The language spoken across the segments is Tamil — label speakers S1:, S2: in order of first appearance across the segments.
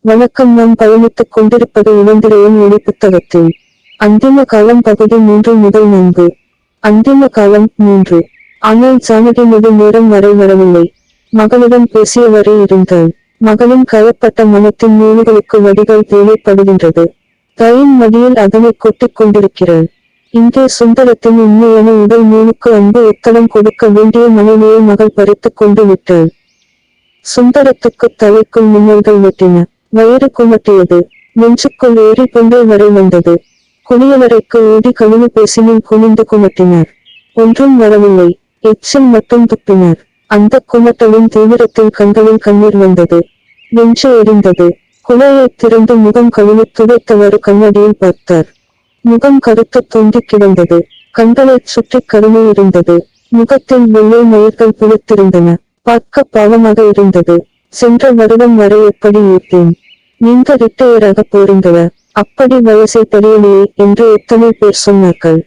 S1: வணக்கம். நாம் பயணித்துக் கொண்டிருப்பது இளந்திரையின் ஒளி புத்தகத்தில் அந்திம காலம் பகுதி 3 முதல் 4. அந்திம காலம் 3. ஆனால் ஜானகி நெடு நேரம் வரை வரவில்லை. மகனிடம் பேசியவரே இருந்தாள். மகளின் காயப்பட்ட மனத்தின் நூல்களுக்கு வடிகள் தேவைப்படுகின்றது. தாயின் மடியில் அதனை கொட்டிக் கொண்டிருக்கிறாள். இங்கே சுந்தரத்தின் உண்மையான உடல் நூலுக்கு அன்பு உத்தரம் கொடுக்க வேண்டிய மனைவியை மகள் பறித்துக் கொண்டு விட்டாள். சுந்தரத்துக்கு தலைக்குள் மின்னல்கள் வெட்டின. வயிறு குமட்டியது. நெஞ்சுக்குள் ஏறி பொங்கை வரை வந்தது. குளியலறைக்கு ஓடி கழுவு பேசினில் குனிந்து குமட்டினார். ஒன்றும் வரவில்லை. எச்சில் மட்டும் துப்பினார். அந்த குமட்டலின் தீவிரத்தில் கண்களில் கண்ணீர் வந்தது. நெஞ்சு எரிந்தது. குழாயைத் திறந்து முகம் கழுவி துடைத்தவாறு கண்ணாடியில் பார்த்தார். முகம் கருத்து தொங்கி கிடந்தது. கண்களைச் சுற்றி கருமை இருந்தது. முகத்தில் வெள்ளை மயிர்கள் புளித்திருந்தன. பார்க்க பாவமாக இருந்தது. சென்ற வருடம் வரை எப்படி இருப்பேன்? நீங்க ரிட்டையராக போறீங்களா? அப்படி வயசை தெரியலையே என்று எத்தனை பேர் சொன்னார்கள்.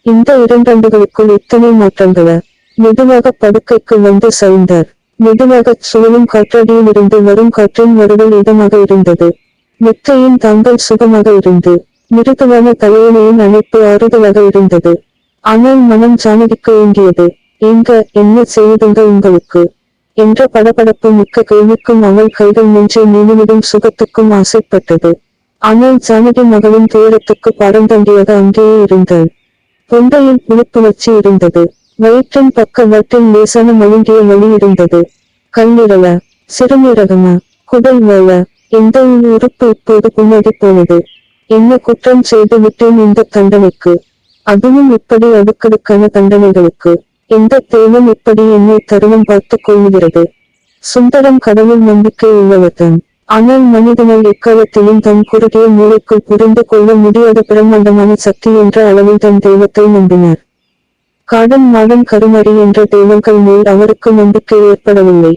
S1: இந்த 2 ஆண்டுகளுக்குள் இத்தனை மாற்றங்களா? மெதுவாக படுக்கைக்கு வந்து சாய்ந்தார். மெதுவாகச் சுழலும் காற்றடியிலிருந்து வரும் காற்றின் வருடல் இதமாக இருந்தது. மெத்தையின் தாங்கள் சுகமாக இருந்து மிருதுவான தலையணையின் அணைப்பு ஆறுதலாக இருந்தது. ஆனால் மனம் ஜானகிக்கு ஏங்கியது. ஏங்க, என்ன செய்யுதுங்க உங்களுக்கு என்ற படபடப்பு மிக்க கேள்விக்கும் அவள் கைகள் நெஞ்சை நீவிடும் சுகத்துக்கும் ஆசைப்பட்டது. ஆனால் ஜானகி மகளின் துயரத்துக்கு பாரந்தண்டியாக அங்கேயே இருந்தாள். தொண்டையில் புளிப்புணர்ச்சி இருந்தது. வயிற்றின் பக்க வட்டில் லேசான மழுங்கிய வலி இருந்தது. கல்லீரலா, சிறுநீரகமா, குடல் வாழா, எந்த உள் உறுப்பு இப்போது புண்ணாடி போனது? என்ன குற்றம் செய்து விட்டேன் இந்த தண்டனைக்கு? அதுவும் இப்படி அடுக்கடுக்கான தண்டனைகளுக்கு. எந்த தெய்வம் இப்படி என்னை தருணம் பார்த்துக் கொள்ளுகிறது? சுந்தரம் கடவுள் நம்பிக்கை உள்ளவர்தான். ஆனால் மனிதனால் எக்காலத்திலும் தன் குறுகிய மூளைக்குள் புரிந்து கொள்ள முடியாத பிரம்மாண்டமான சக்தி என்ற அளவில் தன் தெய்வத்தை நம்பினார். காடன் மாடன் கருமாரி என்ற தெய்வங்கள் மேல் அவருக்கு நம்பிக்கை ஏற்படவில்லை.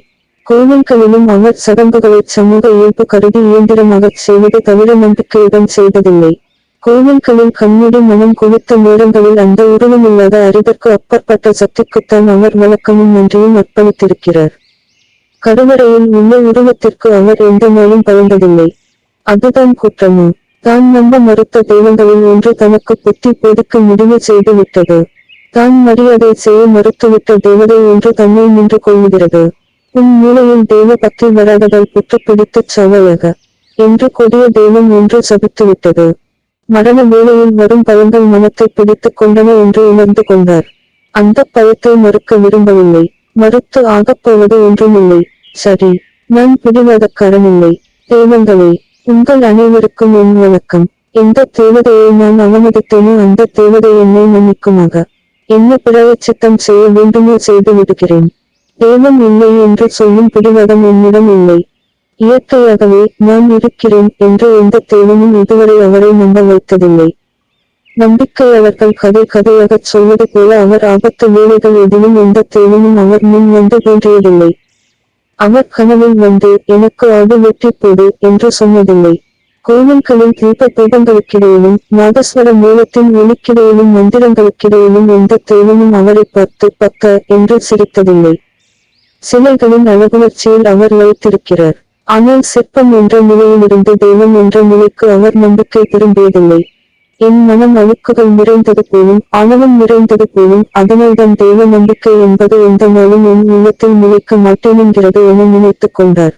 S1: கோவில்களிலும் அவர் சடங்குகளைச் சமூக இயல்பு கருதி இயந்திரமாகச் செய்வது தவிர நம்பிக்கையுடன் செய்ததில்லை. கோவில்களில் கண்மூடி மனம் குளித்த நேரங்களில் அந்த உருவமில்லாத அறிதற்கு அப்பாற்பட்ட சக்திக்குத்தான் அவர் வழக்கமும் நன்றியும் அர்ப்பணித்திருக்கிறார். கருவறையில் உள்ள உருவத்திற்கு அவர் எந்த நாளும் பயந்ததில்லை. அதுதான் குற்றமோ? தான் நம்ப மறுத்த தெய்வங்களில் ஒன்று தனக்கு புத்தி போதிக்க முடிவு செய்து விட்டது. தான் மரியாதை செய்ய மறுத்துவிட்ட தேவதை ஒன்று தன்னை நின்று கொள்ளுகிறது. உன் மூலையில் தெய்வ பக்தி வராததால் புற்று பிடித்துச் சாவாயாக என்று கொடிய தெய்வம் ஒன்று சபித்துவிட்டது. மரண வேளையில் வரும் பயங்கள் மனத்தை பிடித்துக் கொண்டன என்று உணர்ந்து கொண்டார். அந்த பயத்தை மறுக்க விரும்பவில்லை. மறுத்து ஆகப்போவது ஒன்றுமில்லை. சரி, நான் பிடிவாதக்காரனில்லை. தெய்வங்களே, உங்கள் அனைவருக்கும் என் வணக்கம். எந்த தேவதையை நான் அவமதித்தேனோ அந்த தேவதை என்னை மன்னிக்குமாக. என்ன பிராயச்சித்தம் செய்ய வேண்டுமோ செய்து விடுகிறேன். தெய்வம் இல்லை என்று சொல்லும் பிடிவாதம் என்னிடம் இல்லை. இயற்கையாகவே நான் இருக்கிறேன் என்று எந்த தெய்வமும் இதுவரை அவரை நம்ப வைத்ததில்லை. நம்பிக்கையாளர்கள் கதை கதையாகச் சொல்வது போல அவர் ஆபத்து வேலைகள் எதிலும் எந்த தெய்வமும் அவர் முன் வந்து தோன்றியதில்லை. அவர் கனவில் வந்து எனக்கு ஆடு வெட்டி போடு என்று சொன்னதில்லை. கோவில்களின் தீப தூபங்களுக்கிடையிலும் நாதஸ்வர மூலத்தின் ஒலிக்கிடையிலும் மந்திரங்களுக்கிடையிலும் எந்த தெய்வமும் அவரை பார்த்து பக்க என்று சிரித்ததில்லை. சிலைகளின் அழகுணர்ச்சியில் அவர் வைத்திருக்கிறார். ஆனால் சிற்பம் என்ற நிலையிலிருந்து தெய்வம் என்ற நிலைக்கு அவர் நம்பிக்கை திரும்பியதில்லை. என் மனம் அழுக்குகள் நிறைந்தது போலும் ஆணவம் நிறைந்தது போலும் அதனால்தான் தெய்வ நம்பிக்கை என்பது எந்த நாளும் என் உள்ளத்தில் நிலைக்க மாட்டேனுங்கிறது என நினைத்துக் கொண்டார்.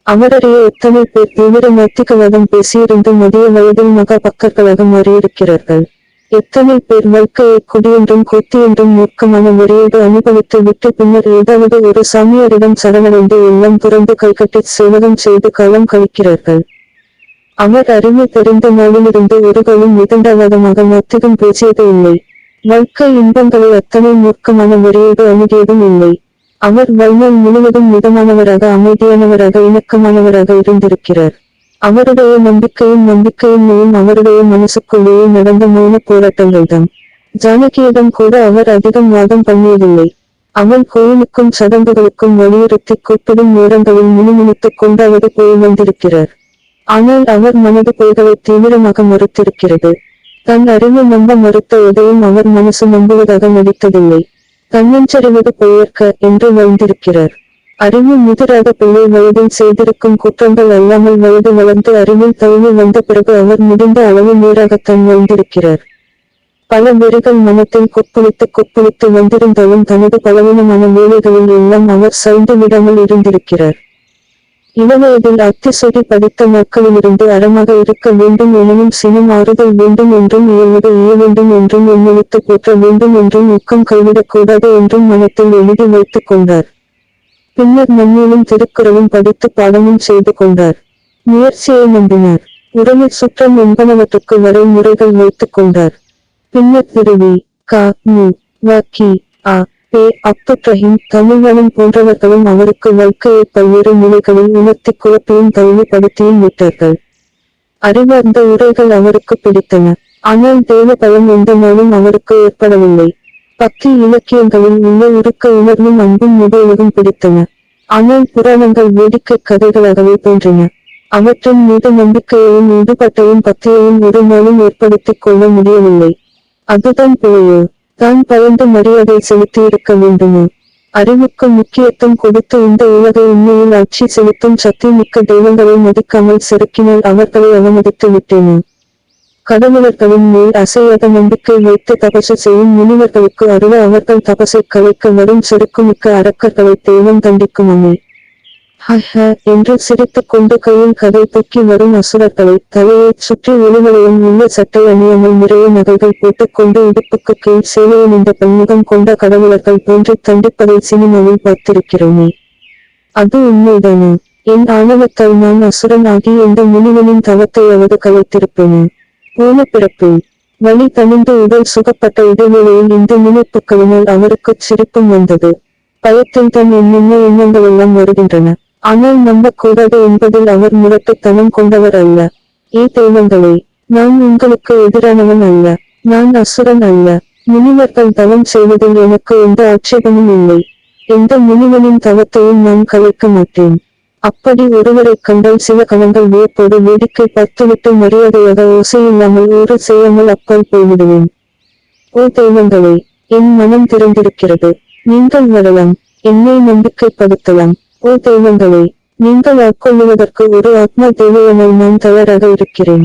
S1: அவரறிய எத்தனை பேர் தீவிர நாத்திகவாதம் பேசியிருந்து மதிய வயதில் மகா பக்கர்களாக மாறியிருக்கிறார்கள். எத்தனை பேர் வாழ்க்கையை குடியென்றும் கொத்தியென்றும் மூர்க்கமான முறையோடு அனுபவித்து விட்டு பின்னர் ஏதாவது ஒரு சாமியாரிடம் சரணடைந்து எல்லாம் துறந்து கைகட்டிச் சேவகம் செய்து காலம் கழிக்கிறார்கள். அவர் அறிவு தெரிந்த நாளிலிருந்து ஒரு காலம் விதண்டாவாதமாக நாத்திகம் பேசியது இல்லை. வாழ்க்கை இன்பங்களை அத்தனை மூர்க்கமான முறையோடு அணுகியதும் இல்லை. அவர் வாழ்நாள் முழுவதும் மிதமானவராக அமைதியானவராக இணக்கமானவராக இருந்திருக்கிறார். அவருடைய நம்பிக்கையும் அவருடைய மனசுக்குள்ளேயே நடந்த மௌன போராட்டங்கள்தான். ஜானகியிடம் கூட அவர் அதிகம் வாதம் பண்ணியதில்லை. அவள் கோயிலுக்கும் சடங்குகளுக்கும் வலியுறுத்தி கூப்பிடும் நேரங்களில் முணுமுணுத்துக் கொண்டாவது போய் வந்திருக்கிறார். ஆனால் அவர் மனது பொய்களை தீவிரமாக மறுத்திருக்கிறது. தன் அறிவு நம்ப மறுத்த எதையும் அவர் மனசு நம்புவதாக நடித்ததில்லை. தன்னஞ்சறிவது பொய்யற்க என்று வாழ்ந்திருக்கிறார். அறிவு முதிராத பிள்ளை வயதில் செய்திருக்கும் குற்றங்கள் அல்லாமல் வயது வளர்ந்து அறிவில் தழுவி வந்த பிறகு அவர் முடிந்த அளவு நேராகத்தான் வாழ்ந்திருக்கிறார். பல வெறிகள் மனத்தில் கொப்புளித்து வந்திருந்தாலும் தனது பலவீனமான வேலைகளில் எல்லாம் அவர் சரிந்து விடாமல் இருந்திருக்கிறார். இளவயதில் அத்திசொடி படித்த நாட்களிலிருந்து அறமாக இருக்க வேண்டும் எனவும் சினம் ஆறுதல் வேண்டும் என்றும் இயல்வது இய வேண்டும் என்றும் எண்ணெழுத்து போற்ற வேண்டும் என்றும் ஊக்கம் கைவிடக்கூடாது என்றும் மனத்தில் எழுதி வைத்துக் கொண்டார். பின்னர் நன்னூலும் திருக்குறளும் படித்து பாடமும் செய்து கொண்டார். முயற்சியை நம்பினார். உறவு சுற்றம் என்பனவற்றுக்கு வரை முறைகள் வைத்துக் கொண்டார். பின்னர் திருவி க மு வ கி அ பே அப்துல் ரஹீம் தமிழ்வனம் போன்றவர்களும் அவருக்கு வாழ்க்கையை பல்வேறு நிலைகளில் உணர்த்தி குழப்பியும் தழுவுபடுத்தியும் விட்டார்கள். அறிவார்ந்த உரைகள் அவருக்கு பிடித்தன. ஆனால் தேவ பலம் எந்த நாளும் அவருக்கு ஏற்படவில்லை. பக்தி இலக்கியங்களில் உள்ள உருக்க உணர்வும் அன்பும் முதலும் பிடித்தன. ஆனால் புராணங்கள் வேடிக்கை கதைகளாகவே தோன்றின. அவற்றின் மீது நம்பிக்கையையும் ஈடுபாட்டையும் பக்தியையும் ஒரு நாளும் ஏற்படுத்திக் கொள்ள முடியவில்லை. அதுதான் பிழையோ? தான் பயந்து மரியாதை செலுத்தியிருக்க வேண்டுமோ? அறிவுக்கு முக்கியத்துவம் கொடுத்து இந்த உலகை உண்மையில் ஆட்சி செலுத்தும் சக்தி மிக்க தெய்வங்களை மதிக்காமல் செருக்கினால் அவர்களை அவமதித்து விட்டேனோ? கடவுளர்களின் மேல் அசையாத நம்பிக்கை வைத்து தபசு செய்யும் முனிவர்களுக்கு அருள அவர்கள் தபசை கலைக்க வரும் செருக்குமிக்க அரக்கர்களை தெய்வம் தண்டிக்குமாமே. ஹ என்று சிரித்துக் கொண்டு கையில் கதை தூக்கி வரும் அசுரர்களை தலையைச் சுற்றி ஒளிவளையம் உள்ள சட்டை அணியாமல் நிறைய நகைகள் போட்டுக் கொண்டு இடுப்புக்கு கீழ் சேவையணிந்த பன்முகம் கொண்ட கடவுளர்கள் போன்று தண்டிப்பதை சினிமாவில் பார்த்திருக்கிறோமே. அது உண்மைதானே? என் ஆணவத்தால் நான் அசுரன் ஆகி இந்த முனிவனின் தவத்தையாவது கலைத்திருப்பேனே. போன பிறப்பில் வலி தணிந்து உடல் சுகப்பட்ட இடைவேளையில் இந்த நினைப்புகளினால் அவருக்குச் சிரிப்பும் வந்தது. பயத்தில் தான் என்னென்ன எண்ணங்களெல்லாம் வருகின்றன. ஆனால் நம்பக்கூடாது என்பதில் அவர் முரட்டுத்தனம் கொண்டவர் அல்ல. தெய்வங்களே, நான் உங்களுக்கு எதிரானவன் அல்ல. நான் அசுரன் அல்ல. முனிவர்கள் தவம் செய்வதில் எனக்கு எந்த ஆட்சேபமும் இல்லை. எந்த முனிவனின் தவத்தையும் நான் கலைக்க மாட்டேன். அப்படி ஒருவரை கண்டால் சில கணங்கள் வியப்போடு வேடிக்கை பார்த்துவிட்டு மரியாதையாக ஓசையில்லாமல் ஊறு செய்யாமல் அப்பால் போய்விடுவேன். தெய்வங்களே, என் மனம் திறந்திருக்கிறது. நீங்கள் வரலாம். என்னை நம்பிக்கைப்படுத்தலாம். தெய்வங்களே, நீங்கள் ஆட்கொள்ளுவதற்கு ஒரு ஆத்மா தேவையானால் நான் தயாராக இருக்கிறேன்.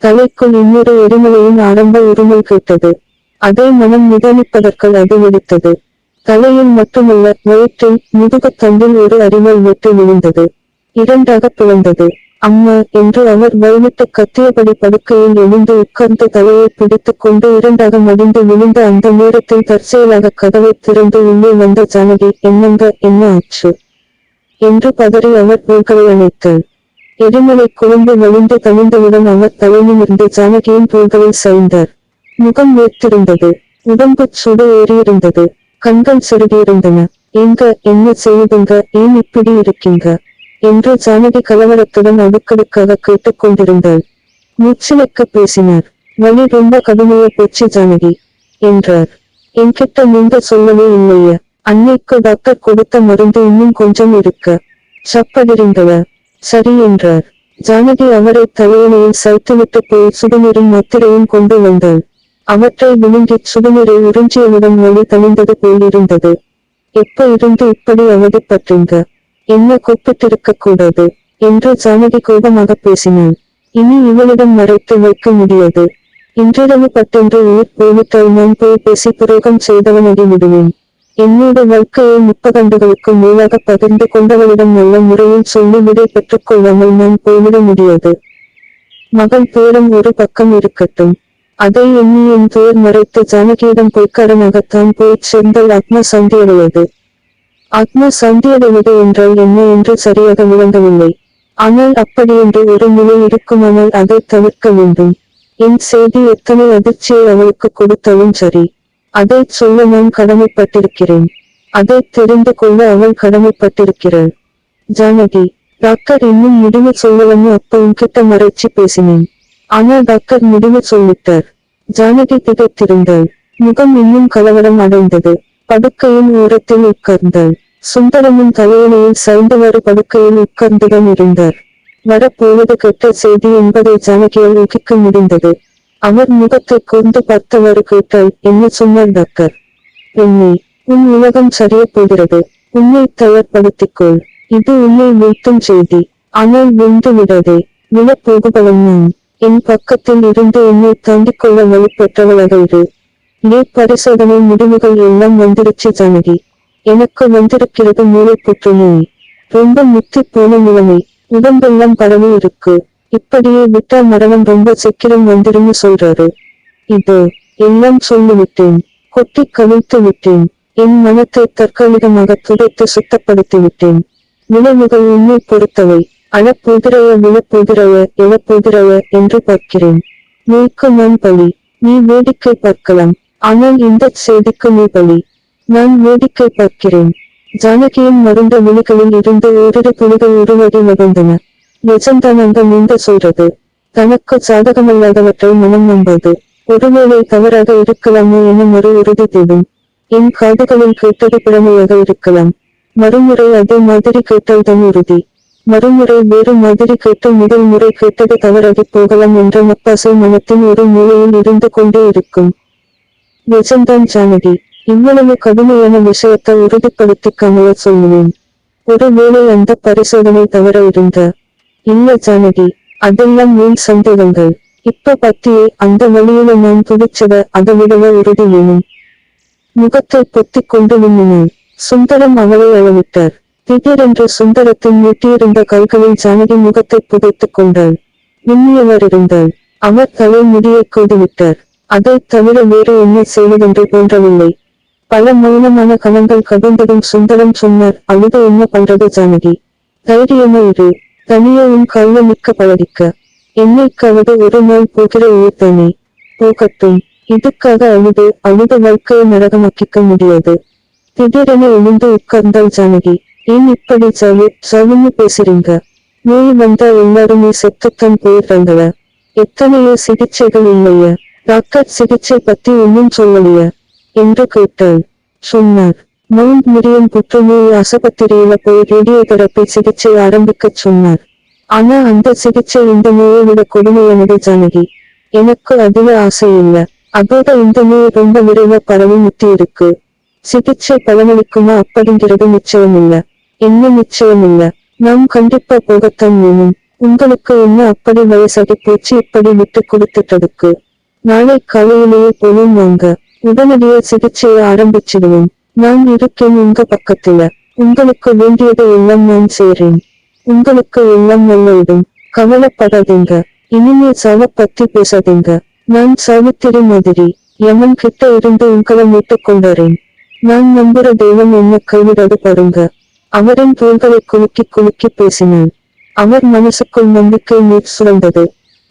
S1: தலைக்குள் இன்னொரு எரிமலையின் ஆரம்ப உரிமை கேட்டது. அதை மனம் நிதானிப்பதற்கால் அது வெடித்தது. தலையில் மட்டுமல்ல, வயிற்றில் முதுகுத்தண்டில் ஒரு அரிவாள் வெட்டு விழுந்தது. இரண்டாக பிளந்தது. அம்மா என்று அவர் வயலிட்டு கத்தியபடி படுக்கையில் எழுந்து உட்கார்ந்து தலையை பிடித்துக் கொண்டு இரண்டாக மடிந்து விழுந்த அந்த நேரத்தில் தற்செயலாக கதவை திறந்து உள்ளே வந்த ஜானகி, என்னங்க, என்ன ஆச்சு என்று பதறி அவர் தோள்களை அணைத்தாள். எரிமலை குழம்பு வழிந்து தணிந்தவுடன் அவர் தலையிலிருந்து ஜானகியின் தோள்களை சாய்ந்தார். முகம் வேர்த்திருந்தது. உடம்பு சுடு ஏறியிருந்தது. கண்கள் சுருகியிருந்தன. என்ன செய்யுதுங்க, ஏன் இப்படி இருக்கீங்க என்று ஜானகி கலவரத்துடன் அடுக்கடுக்காக கேட்டுக் கொண்டிருந்தாள். மூச்சிலைக்க பேசினார். வலி ரொம்ப கடுமையா போச்சு ஜானகி என்றார். என்கிட்ட நீங்க சொல்லவே இல்லையா? அன்னைக்கு டாக்டர் கொடுத்த மருந்து இன்னும் கொஞ்சம் இருக்க. சப்படிறீங்களா? சரி என்றார். ஜானகி அவரை தலையணையில் சைத்துவிட்டு போய் சுடுநீரும் மாத்திரையும் கொண்டு வந்தாள். அவற்றை விழுங்கிச் சுடுநீரை உறிஞ்சியவுடன் வலி தணிந்தது போலிருந்தது. எப்ப இருந்து இப்படி அவதிப்பட்டீங்க? என்ன கூப்பிட்டிருக்க கூடாது என்று ஜானகி கோபமாக பேசினாள். இனி இவளிடம் மறைத்து வைக்க முடியாது. இன்றிரவு பட்டென்று உயிர் போய்விட்டால் நான் போய் பேசி புரோகம் செய்தவனடி விடுவேன். என்னோட வாழ்க்கையை 30 ஆண்டுகளுக்கு மேலாக பகிர்ந்து கொண்டவளிடம் நல்ல முறையில் சொல்லி விடை பெற்றுக் கொள்ளாமல் நான் போய்விட முடியாது. மகள் பேரம் ஒரு பக்கம் இருக்கட்டும். அதை எண்ணி என் துயர் மறைத்து ஜானகியிடம் பொய்க்காரனாகத்தான் போய்ச் சேர்ந்தால் ஆத்மா சாந்தியடையது. ஆத்மா சாந்தியடைவது என்றால் என்ன என்று சரியாக விளங்கவில்லை. ஆனால் அப்படியென்று ஒரு நிலை இருக்குமானால் அதை தவிர்க்க வேண்டும். என் செய்தி எத்தனை அதிர்ச்சியை அவளுக்கு கொடுத்தாலும் சரி, அதைச் சொல்ல நான் கடமைப்பட்டிருக்கிறேன். அதைத் தெரிந்து கொள்ள அவள் கடமைப்பட்டிருக்கிறாள். ஜானகி, டாக்டர் இன்னும் முடிவு சொல்லலன்னு அப்ப உன்கிட்ட மறைச்சு பேசினேன். ஆனா டாக்டர் முடிவு சொல்லிட்டார். ஜானகி திகைத்திருந்தாள். முகம் இன்னும் கலவரம் அடைந்தது. படுக்கையின் ஓரத்தில் உட்கார்ந்தாள். சுந்தரமும் தலையணையில் சாய்ந்தவாறு படுக்கையில் உட்கார்ந்துதான் இருந்தார். வரப்போவது கெட்ட செய்தி என்பதை ஜானகியால் ஊகிக்க முடிந்தது. அவர் முகத்தை கூர்ந்து பார்த்தவாறு கேட்டாள், என்ன சொன்னார் டாக்டர்? பெண்ணே, உன் உலகம் சரிய போகிறது. உன்னை தயார்படுத்திக்கொள். இது உன்னை வீழ்த்தும் செய்தி. ஆனால் வென்று விடாதே. விழப் போகுபவன் நான். என் பக்கத்தில் இருந்து என்னை தாண்டிக் கொள்ள வழி பெற்றவளாக இரு. பரிசோதனை முடிவுகள் எல்லாம் வந்துருச்சு ஜானகி. எனக்கு வந்திருக்கிறது மூளை புற்றுநோய். ரொம்ப முத்தி போன நிலைமை. உடம்பெல்லாம் பரவி இருக்கு. இப்படியே விட்டா மரணம் ரொம்ப சீக்கிரம் வந்துருன்னு சொல்றாரு. இதோ எல்லாம் சொல்லிவிட்டேன். கொட்டி கவிழ்த்து விட்டேன். என் மனத்தை தற்காலிகமாக துடைத்து சுத்தப்படுத்தி விட்டேன். விளைவுகள் உன்னை பொறுத்தவை. அழப்போதிரைய விழப்போதிரைய எழப்போதிரைய என்று பார்க்கிறேன். நீக்கு நான் பலி. நீ வேடிக்கை பார்க்கலாம். ஆனால் இந்த செய்திக்கு நீ பலி. நான் வேடிக்கை பார்க்கிறேன். ஜானகியின் மருந்த விழிகளில் இருந்து ஓரிரு துளிகள் உருவாடி மகிழ்ந்தன. நிஜம்தானாங்க நீங்க சொல்றது. தனக்கு சாதகமல்லாதவற்றை மனம் நம்பாது. ஒருவேளை தவறாக இருக்கலாமோ என மறு உறுதி தேடும். என் காதுகளில் கேட்டது பிழமையாக இருக்கலாம். மறுமுறை அதே மாதிரி கேட்டால் தான் உறுதி. மறுமுறை வேறு மாதிரி கேட்டு முதல் முறை கேட்டது தவறாகி போகலாம் என்ற நப்பாசை மனத்தின் ஒரு மூலையில் இருந்து கொண்டே இருக்கும். நிஜம்தான் ஜானகி. இவ்வளவு கடுமையான விஷயத்தை உறுதிப்படுத்திக்காமல சொல்லுவேன். ஒருவேளை அந்த பரிசோதனை தவற இருந்தா. இல்ல ஜானகி. அதெல்லாம் வீண் சந்தேகங்கள். இப்ப பத்தியே அந்த வழியில நான் துடிச்சத அதை விடவ உறுதி வேணும். முகத்தை பொத்திக் கொண்டு நின்னினாள். சுந்தரம் அவளை அளவிட்டார். திடீரென்று சுந்தரத்தின் நீட்டியிருந்த கைகளில் ஜானகி முகத்தை புதைத்துக் கொண்டாள். விண்ணியவர் இருந்தாள். அவர் தலை முடியை கோதிவிட்டார். அதைத் தவிர வேறு என்ன செய்வதென்று தோன்றவில்லை. பல மௌனமான கணங்கள் கவிழ்ந்ததும் சுந்தரம் சொன்னார், அழுது என்ன பண்றது ஜானகி? தைரியமா இரு. தனியே உன் கல்ல மிக்க பழகிக்க. என்னைக்காவது ஒரு நாள் போகிற உயிர்தானே. போகட்டும். இதுக்காக அழுது வாழ்க்கையை நரகமாக்கிக்க முடியாது. திடீரென எழுந்து உட்கார்ந்தாள் ஜானகி. ஏன் இப்படி சாவுன்னு பேசுறீங்க? நோய் வந்தா எல்லாருமே செத்துத்தான் போயிடுறாங்களா? எத்தனையோ சிகிச்சைகள் இல்லையா? டாக்டர் சிகிச்சை பத்தி ஒன்னும் சொல்லலையா என்று கேட்டாள். சொன்னார். மவுண்ட் மிரியன் புற்றுநோய் ஆஸ்பத்திரியில போய் ரேடியோதெரப்பி சிகிச்சை ஆரம்பிக்கச் சொன்னார். ஆனா அந்த சிகிச்சை இந்த நோயை விட கொடுமையானது ஜானகி. எனக்கு அதுல ஆசை இல்ல. அதோட இந்த நோய் ரொம்ப விரைவா பரவி முத்தி இருக்கு. சிகிச்சை பலனளிக்குமா அப்படிங்கிறது நிச்சயமில்ல. என்ன நிச்சயமில்ல? நாம் கண்டிப்பா போகத்தான் வேணும். உங்களுக்கு என்ன அப்படி வயசாகி போச்சு இப்படி விட்டு கொடுத்துட்டதுக்கு? நாளை காலையிலேயே போவோம் வாங்க. உடனடியே சிகிச்சையை ஆரம்பிச்சிடுவோம். நான் இருக்கேன் உங்க பக்கத்துல. உங்களுக்கு வேண்டியதை எல்லாம் நான் செய்றேன். உங்களுக்கு எல்லாம் நல்லவிடும். கவலைப்படாதீங்க. இனிமே சாவ பத்தி பேசாதீங்க. நான் சாவித்திரி மாதிரி யமன் கிட்ட இருந்து உங்களை மீட்டுக் கொண்டாரேன். நான் நம்புற தெய்வம் என்ன கைவிடாது பாருங்க. அவரின் தோள்களை குலுக்கி பேசினாள். அவர் மனசுக்குள் நம்பிக்கை நீர் சுழந்தது.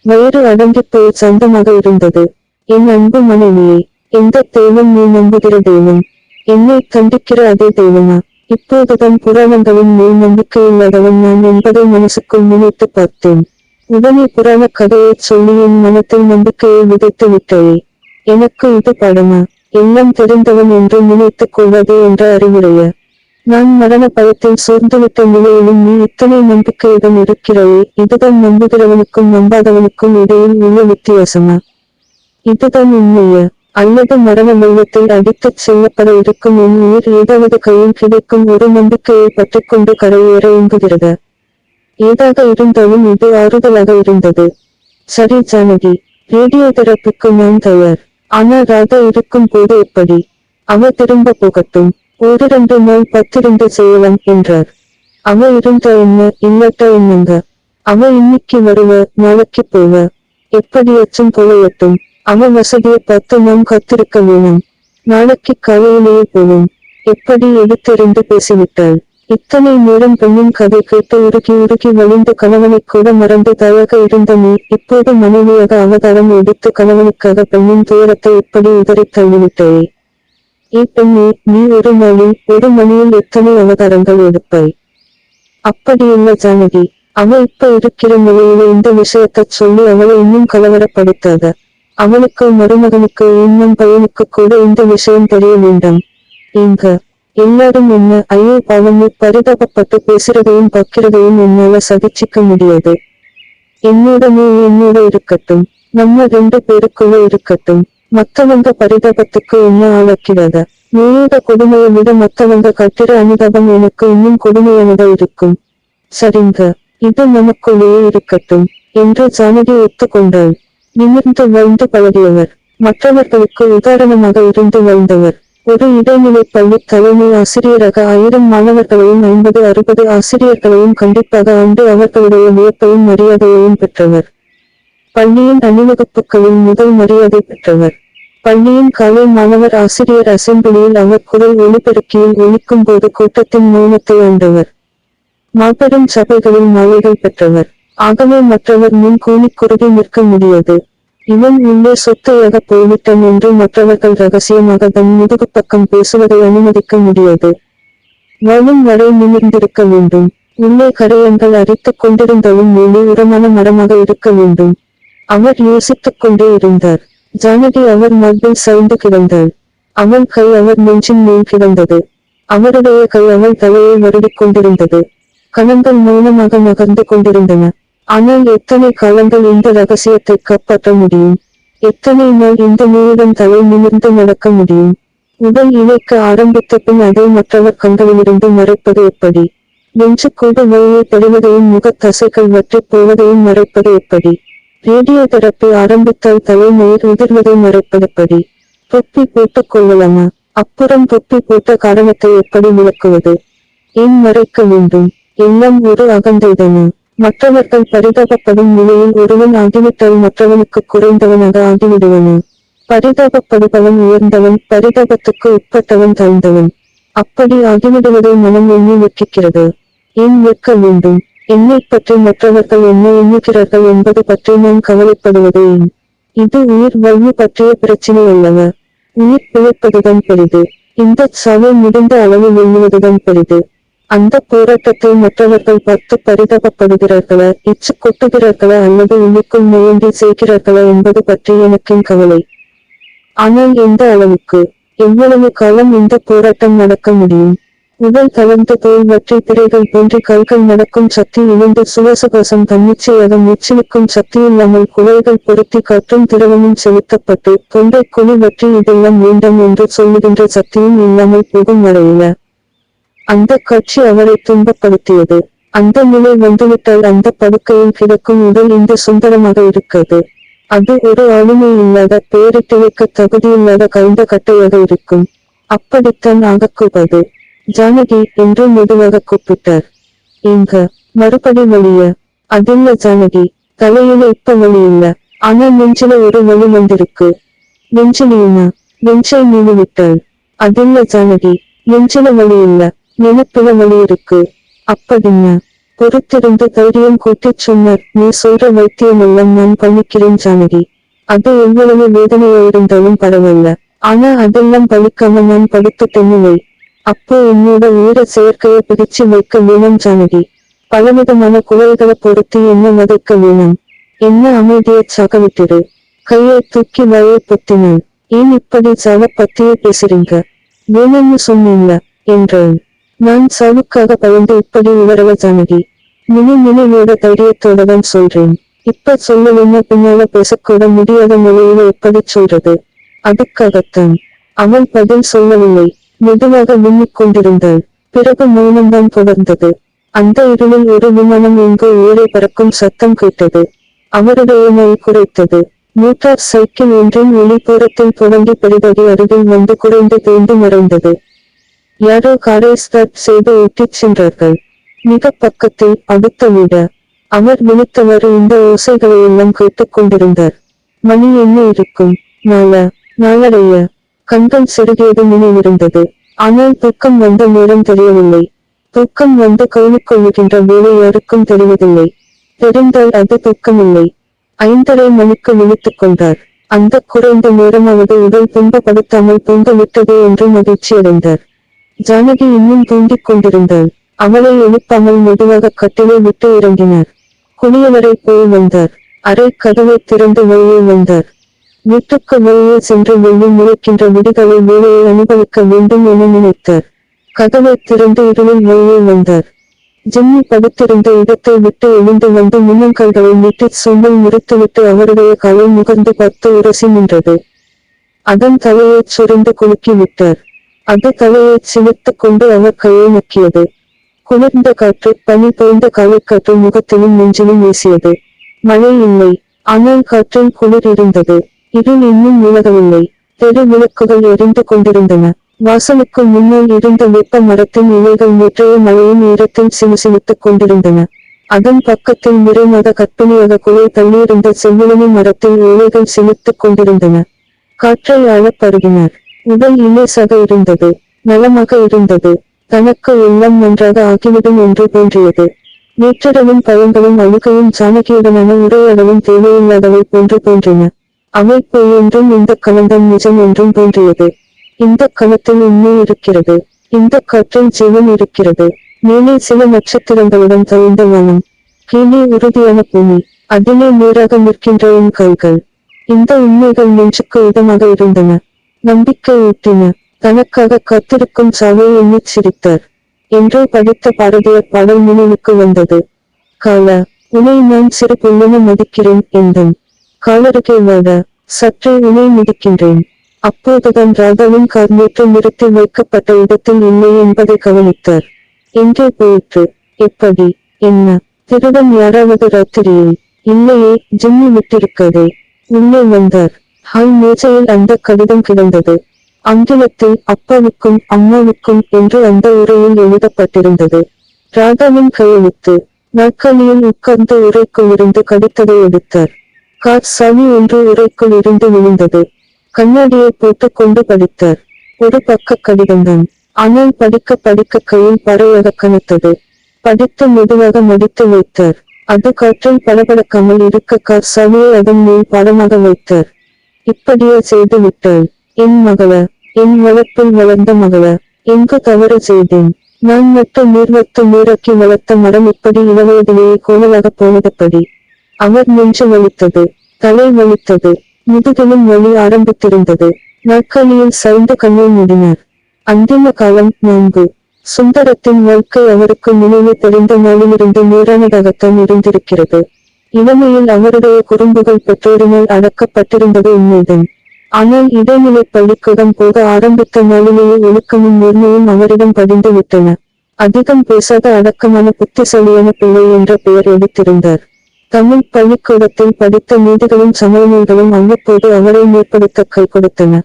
S1: வயிறு அடங்கி போய் சந்தமாக இருந்தது. என் அன்பு மனைவியே, எந்த தெய்வம் நீ நம்புகிற தெய்வம்? என்னை கண்டிக்கிற அதே தெய்வமா? இப்போதுதான் புராணங்களின் மேல் நம்பிக்கையில்லாதவன் நான் என்பதை மனசுக்குள் நினைத்து பார்த்தேன். உடனே புராண கதையைச் சொல்லி என் மனத்தில் நம்பிக்கையை விதைத்து விட்டாயே. எனக்கு இது பாடமா? எல்லாம் தெரிந்தவன் என்று நினைத்துக் கொள்வதே என்ற அறிவுரைய? நான் மரண பயத்தில் சோர்ந்துவிட்ட நிலையிலும் நீ இத்தனை நம்பிக்கையுடன் இருக்கிறாயே. இதுதான் நம்புகிறவனுக்கும் நம்பாதவனுக்கும் இடையில் உள்ள வித்தியாசமா? இதுதான் உண்மையா? அல்லது மரண வெள்ளத்தில் அடித்துச் செல்லப்பட இருக்கும் என் உயிர் ஏதாவது கையில் கிடைக்கும் ஒரு நம்பிக்கையை பற்றிக்கொண்டு கரையேற இயங்குகிறதா? ஏதாக இருந்தாலும் இது ஆறுதலாக இருந்தது. சரி ஜானகி, ரேடியோதெரப்பிக்கு நான் தயார். ஆனா ராதா இருக்கும் போது எப்படி? அவ திரும்ப போகட்டும். ஓரிரண்டு நாள் பத்திருந்து செய்யலாம் என்றார். அவ இருந்தா என்ன, இல்லாட்டா என்னங்க? அவ இன்னைக்கு வருவ, நாளைக்கு போவ. எப்படியாச்சும் தொலையட்டும். அவ வசதியை பார்த்து நாம் காத்திருக்க வேணும். நாளைக்கு காலையிலேயே போவோம். எப்படி எடுத்தெறிந்து பேசிவிட்டாள். இத்தனை நேரம் பெண்ணின் கதை கேட்டு உருகி வழிந்து கணவனைக் கூட மறந்து தாயாக இருந்த நீ இப்போது மனைவியாக அவதாரம் எடுத்து கணவனுக்காக பெண்ணின் துயரத்தை இப்படி உதறித் தள்ளிவிட்டாயே. பெண்ணே, நீ ஒரு நாளில் ஒரு மணியில் எத்தனை அவதாரங்கள் எடுப்பாய்? அப்படியில்ல ஜானகி. அவ இப்ப இருக்கிற நிலையில இந்த விஷயத்தைச் சொல்லி அவளை இன்னும் கலவரப்படுத்தாத. அவளுக்கு மருமகனுக்கு இன்னும் பையனுக்கு கூட இந்த விஷயம் தெரிய வேண்டாம். எங்க எல்லாரும் என்ன ஐயோ பாவமே பரிதாபப்பட்டு பேசுறதையும் பார்க்கிறதையும் என்னால சகிச்சிக்க முடியாது. என்னோட இருக்கட்டும். நம்ம 2 பேருக்குள்ள இருக்கட்டும். மத்தவங்க பரிதாபத்துக்கு என்ன ஆளாக்கிடாத. நீயோட கொடுமையை விட மத்தவங்க கட்டிட அனுதாபம் எனக்கு இன்னும் கொடுமையானதா இருக்கும். சரிங்க, இது நமக்குள்ளேயே இருக்கட்டும் என்று ஜானகி ஒத்துக்கொண்டாள். நிமிர்ந்து வாழ்ந்து பழகியவர், மற்றவர்களுக்கு உதாரணமாக இருந்து வாழ்ந்தவர், ஒரு இடைநிலை பள்ளி தலைமை ஆசிரியராக 1000 மாணவர்களையும் 50-60 ஆசிரியர்களையும் கண்டிப்பாக ஆண்டு அவர்களுடைய வியப்பையும் மரியாதையையும் பெற்றவர். பள்ளியின் அணிவகுப்புகளில் முதல் மரியாதை பெற்றவர். பள்ளியின் காலை மாணவர் ஆசிரியர் அசெம்பிளியில் அவர் குரல் ஒலிபெருக்கியில் ஒலிக்கும் போது கூட்டத்தின் மௌனத்தை ஆண்டவர். மாபெரும் சபைகளில் மாலைகள் பெற்றவர். ஆகவே மற்றவர் முன் கூனிக் குறுகி நிற்க முடியாது. இவன் உள்ளே சொத்தையாக போய்விட்டான் என்று மற்றவர்கள் ரகசியமாக தன் முதுகு பக்கம் பேசுவதை அனுமதிக்க முடியாது. வாழும் வரை நிமிர்ந்திருக்க வேண்டும். உள்ளே கரையங்கள் அரித்துக் கொண்டிருந்தாலும் மேலே உரமான மரமாக இருக்க வேண்டும். அவர் யோசித்துக் கொண்டே இருந்தார். ஜானகி அவர் மார்பில் சாய்ந்து கிடந்தாள். அவள் கை அவர் நெஞ்சின் மேல் கிடந்தது. அவருடைய கை அவள் தலையை வருடிக் கொண்டிருந்தது. கணங்கள் மௌனமாக நகர்ந்து கொண்டிருந்தன. ஆனால் எத்தனை காலங்கள் இந்த ரகசியத்தை காப்பாற்ற முடியும்? எத்தனை நாள் இந்த நூலுடன் தலை நிமிர்ந்து நடக்க முடியும்? உடல் இழைக்க ஆரம்பித்த பின் அதை மற்றவர் கண்களிலிருந்து மறைப்பது எப்படி? நெஞ்சுக்கூடு வழியை படுவதையும் முகத் தசைகள் வற்றிப் போவதையும் மறைப்பது எப்படி? ரேடியோ தெரப்பி ஆரம்பித்தால் தலைமயிர் உதிர்வதை மறைப்பதெப்படி? தொப்பி போட்டுக் கொள்ளலாமா? அப்புறம் தொப்பி போட்ட காரணத்தை எப்படி விளக்குவது? ஏன் மறைக்க வேண்டும்? எல்லாம் ஒரு அகந்தைதானா? மற்றவர்கள் பரிதாபப்படும் நிலையில் ஒருவன் ஆகிவிட்டால் மற்றவனுக்கு குறைந்தவனாக ஆகிவிடுவனா? பரிதாபப்படுபவன் உயர்ந்தவன், பரிதாபத்துக்கு உட்பட்டவன் தாழ்ந்தவன். அப்படி ஆகிவிடுவதை மனம் எண்ணி வெட்கிக்கிறது. ஏன் வெட்க வேண்டும்? என்னைப் பற்றி மற்றவர்கள் என்ன எண்ணுகிறார்கள் என்பது பற்றி நான் கவலைப்படுவது ஏன்? இது உயிர் வாழ்வு பற்றிய பிரச்சினை அல்லவா? உயிர் பிழைப்பதுதான் பெரிது. இந்தச் சாவை முடிந்த அளவில் எண்ணுவதுதான் பெரிது. அந்த போராட்டத்தை மற்றவர்கள் பார்த்து பரிதாபப்படுகிறார்களா, எச்சு கொட்டுகிறார்களா அல்லது உள்ளுக்குள் முயங்கி செய்கிறார்களா என்பது பற்றி எனக்கும் கவலை. ஆனால் எந்த அளவுக்கு, எவ்வளவு காலம் இந்த போராட்டம் நடக்க முடியும்? உடல் தளர்ந்து தோல் வற்றி திரைகள் போன்றி கால்கள் நடக்கும் சக்தி இழந்து சுவாசகோசம் தன்னிச்சையாக மூச்சினுக்கும் சக்தியில்லாமல் குழாய்கள் பொருத்தி காற்றும் திரவமும் செலுத்தப்பட்டு தொண்டை குழி வற்றி இதெல்லாம் வேண்டாம் என்று சொல்லுகின்ற சக்தியும் இல்லாமல் போகும் வரையில அந்த காட்சி அவரை துன்பப்படுத்தியது. அந்த நிலை வந்துவிட்டால் அந்த படுக்கையில் கிடக்கும் உடல் இந்த சுந்தரமாக இருக்காது. அது ஒரு ஆளுமை இல்லாத, பெயரிட்டு வைக்க தகுதியில்லாத கலைந்த கட்டையாக இருக்கும். அப்படித்தான் ஆகக்கூடாது. ஜானகி என்று மெதுவாக கூப்பிட்டார். எங்க? மறுபடி வலிய? அதில்ல ஜானகி, தலையில இப்ப வலி இல்ல. ஆனா நெஞ்சில ஒரு வலி வந்திருக்கு. நெஞ்சிலியுமா? நெஞ்சை நீவிவிட்டாள். அதில்ல ஜானகி, நெஞ்சில வலி இல்ல, நினைப்பில வலி இருக்கு. அப்படின்னா பொறுத்திருந்து தைரியம் கூட்டிச் சொன்னார். நீ சொல்ற வைத்தியம் எல்லாம் நான் பண்ணிக்கிறேன் ஜானகி. அது எவ்வளவு வேதனையாயிருந்தாலும் பரவாயில்ல. ஆனா அதெல்லாம் பலிக்காம நான் படுத்து தென்னுவை. அப்போ என்னோட உயிர செயற்கைய பிடிச்சு வைக்க வேணும் ஜானகி. பலவிதமான குவளைகளை பொருத்தி என்ன வதைக்க வேணும். என்ன அமைதியைச் சாகவிட்டிரு. கையை தூக்கி வாயை பொத்தினான். ஏன் இப்படி சாவ பத்தியே பேசுறீங்க? வேணும்னு சொன்னீங்க என்றான். நான் சாவுக்காக பயந்து இப்படி உளறவ ஜானகி. நினைவோட தைரியத்தோட தான் சொல்றேன். இப்ப சொல்லலைன்னா பின்னால பேசக்கூட முடியாத நிலையில எப்படி சொல்றது? அதுக்காகத்தான். அவள் பதில் சொல்லவில்லை. மெதுவாக மின்னிக் கொண்டிருந்தாள். பிறகு மௌனம்தான் தொடர்ந்தது. அந்த இருளில் ஒரு விமானம் எங்கோ உயரே பறக்கும் சத்தம் கேட்டது. அவருடைய நோய் குறைத்தது. மோட்டார் சைக்கிள் ஒன்றின் வெளிப்புறத்தில் தொடங்கி பெரிதாகி அருகில் வந்து குறைந்து தேய்ந்து மறைந்தது. யாரோ காரை ஸ்டார்ட் செய்து ஓட்டிச் சென்றார்கள். மிக பக்கத்தில், அடுத்த வீட. அவர் விழித்தவாறு இந்த ஓசைகளையெல்லாம் கேட்டுக் கொண்டிருந்தார். மணி என்ன இருக்கும்? 4:30. கண்கள் செருகியது நினைவிருந்தது. ஆனால் தூக்கம் வந்த நேரம் தெரியவில்லை. தூக்கம் வந்து கவனிக்கொள்ளுகின்ற வேலை யாருக்கும் தெரிவதில்லை. தெரிந்தால் அது தூக்கமில்லை. 5:30 மணிக்கு விழித்துக் கொண்டார். அந்த குறைந்த நேரமாவது உடல் துன்பப்படுத்தாமல் தூங்க விட்டதே என்று மகிழ்ச்சியடைந்தார். ஜானகி இன்னும் தூங்கிக் கொண்டிருந்தாள். அவளை எழுப்பாமல் மெதுவாக கட்டிலை விட்டு இறங்கினார். குளியலறை போய் வந்தார். அறை கதவை திறந்து வெளியே வந்தார். வீட்டுக்கு வெளியே சென்று வெள்ளி முளைக்கின்ற விடிகளை வேலையை அனுபவிக்க வேண்டும் என நினைத்தார். கதவை திறந்து இருளில் வெளியே வந்தார். ஜிம்மி படுத்திருந்த இடத்தை விட்டு எழுந்து வந்து முன்னங்கால்களை நீட்டி சும்மல் முறித்துவிட்டு அவருடைய காலை முகர்ந்து பார்த்து உரசி நின்றது. அதன் தலையைச் சொரிந்து குலுக்கி விட்டார். அது தலையைச் சிலிர்த்துக் கொண்டு அவர் கையை நக்கியது. குளிர்ந்த காற்று, பனி பொழிந்த காலைக்காற்று முகத்திலும் நெஞ்சிலும் வீசியது. மழை இல்லை. ஆனால் காற்றில் குளிர் இருந்தது. இருள் இன்னும் விலகவில்லை. தெரு விளக்குகள் எரிந்து கொண்டிருந்தன. வாசலுக்கு முன்னால் இருந்த வெப்ப மரத்தின் இலைகள் நேற்றைய மழையின் ஈரத்தில் சிலுசிலுத்துக் கொண்டிருந்தன. அதன் பக்கத்தில் நிறைமாத கற்பிணியாக குலை தள்ளியிருந்த செவ்விளனி மரத்தில் இலைகள் சிலிர்த்துக் கொண்டிருந்தன. காற்றை ஆழப் பருகினார். உடல் இலேசாக இருந்தது. நலமாக இருந்தது. தனக்கு எல்லாம் நன்றாக ஆகிவிடும் என்று தோன்றியது. நேற்றிரவின் பயங்களும் அழுகையும் ஜானகியுடனான உரையாடலும் தேவையில்லாதவை போன்று தோன்றின. அவை பொய் என்றும் இந்த கணந்தம் நிஜம் என்றும் தோன்றியது. இந்த கணத்தில் உண்மை இருக்கிறது. இந்த காற்றில் ஜீவன் இருக்கிறது. மேலே சில நட்சத்திரங்களுடன் தவிழ்ந்த வானம், கீழே உறுதியான பூமி, அதிலே நேராக நிற்கின்ற என் கைகள். இந்த உண்மைகள் நெஞ்சுக்கு இதமாக இருந்தன. நம்பிக்கை ஊட்டின. தனக்காக காத்திருக்கும் சாவை எண்ணிச் சிரித்தார். என்றோ படித்த பாரதியார் பாடல் நினைவுக்கு வந்தது. கால, உன்னை நான் சிறு பொன்னென மதிக்கிறேன் எந்தன் காலருகே வாட, சற்றே உன்னை மிதிக்கின்றேன். அப்போதுதான் ராதாவின் கார் நேற்று நிறுத்தி வைக்கப்பட்ட இடத்தில் இல்லை என்பதை கவனித்தார். எங்கே போயிற்று? எப்படி? என்ன? திருடன் யாராவது ராத்திரியில்? இல்லையே, ஜிம்மி விட்டிருக்காதே. உள்ளே வந்தார். ஹால் மேஜையில் அந்த கடிதம் கிடந்தது. ஆங்கிலத்தில் அப்பாவுக்கும் அம்மாவுக்கும் என்று அந்த உரையில் எழுதப்பட்டிருந்தது. ராதாவின் கையெழுத்து. நாற்காலியில் உட்கார்ந்து உரைக்குள் இருந்து கடித்ததை எடுத்தார். கார் சாவி ஒன்று உரைக்குள் இருந்து விழுந்தது. கண்ணாடியை போட்டுக் கொண்டு படித்தார். ஒரு பக்க கடிதம்தான். ஆனால் படிக்க படிக்க கையில் பறையாக கனத்தது. படித்து மெதுவாக மடித்து வைத்தார். அது காற்றில் படபடக்காமல் இருக்க கார் சாவியை அதன் மேல் பாடமாக வைத்தார். இப்படியே செய்து விட்டாள். என் மகள, என் வளர்ப்பில் வளர்ந்த மகள, எங்கு தவறு செய்தேன்? நான் நட்டு நீர்வத்து நீராக்கி வளர்த்த மரம் இப்படி இளவயதிலேயே கோணலாக போனதப்படி. அவர் நெஞ்சு வலித்தது. தலை வலித்தது. முதுகிலும் வலி ஆரம்பித்திருந்தது. நாற்காலியில் சாய்ந்து கண்ணை மூடினார். அந்திம காலம் 4. சுந்தரத்தின் வாழ்க்கை அவருக்கு நினைவு தெரிந்த நாளிலிருந்து நேரானதாகத்தான் இருந்திருக்கிறது. இளமையில் அவருடைய குறும்புகள் பெற்றோரினால் அடக்கப்பட்டிருந்தது உண்மைதான். ஆனால் இடைநிலை பள்ளிக்கூடம் போக ஆரம்பித்த நாளிலேயே ஒழுக்கமும் நேர்மையும் அவரிடம் படிந்து விட்டன. அதிகம் பேசாத அடக்கமான புத்திசாலியான பிள்ளை என்ற பெயர் எடுத்திருந்தார். தமிழ் பள்ளிக்கூடத்தில் படித்த நீதிகளும் சமயங்களும் அவ்வப்போது அவரை மேற்படுத்த கை கொடுத்தன.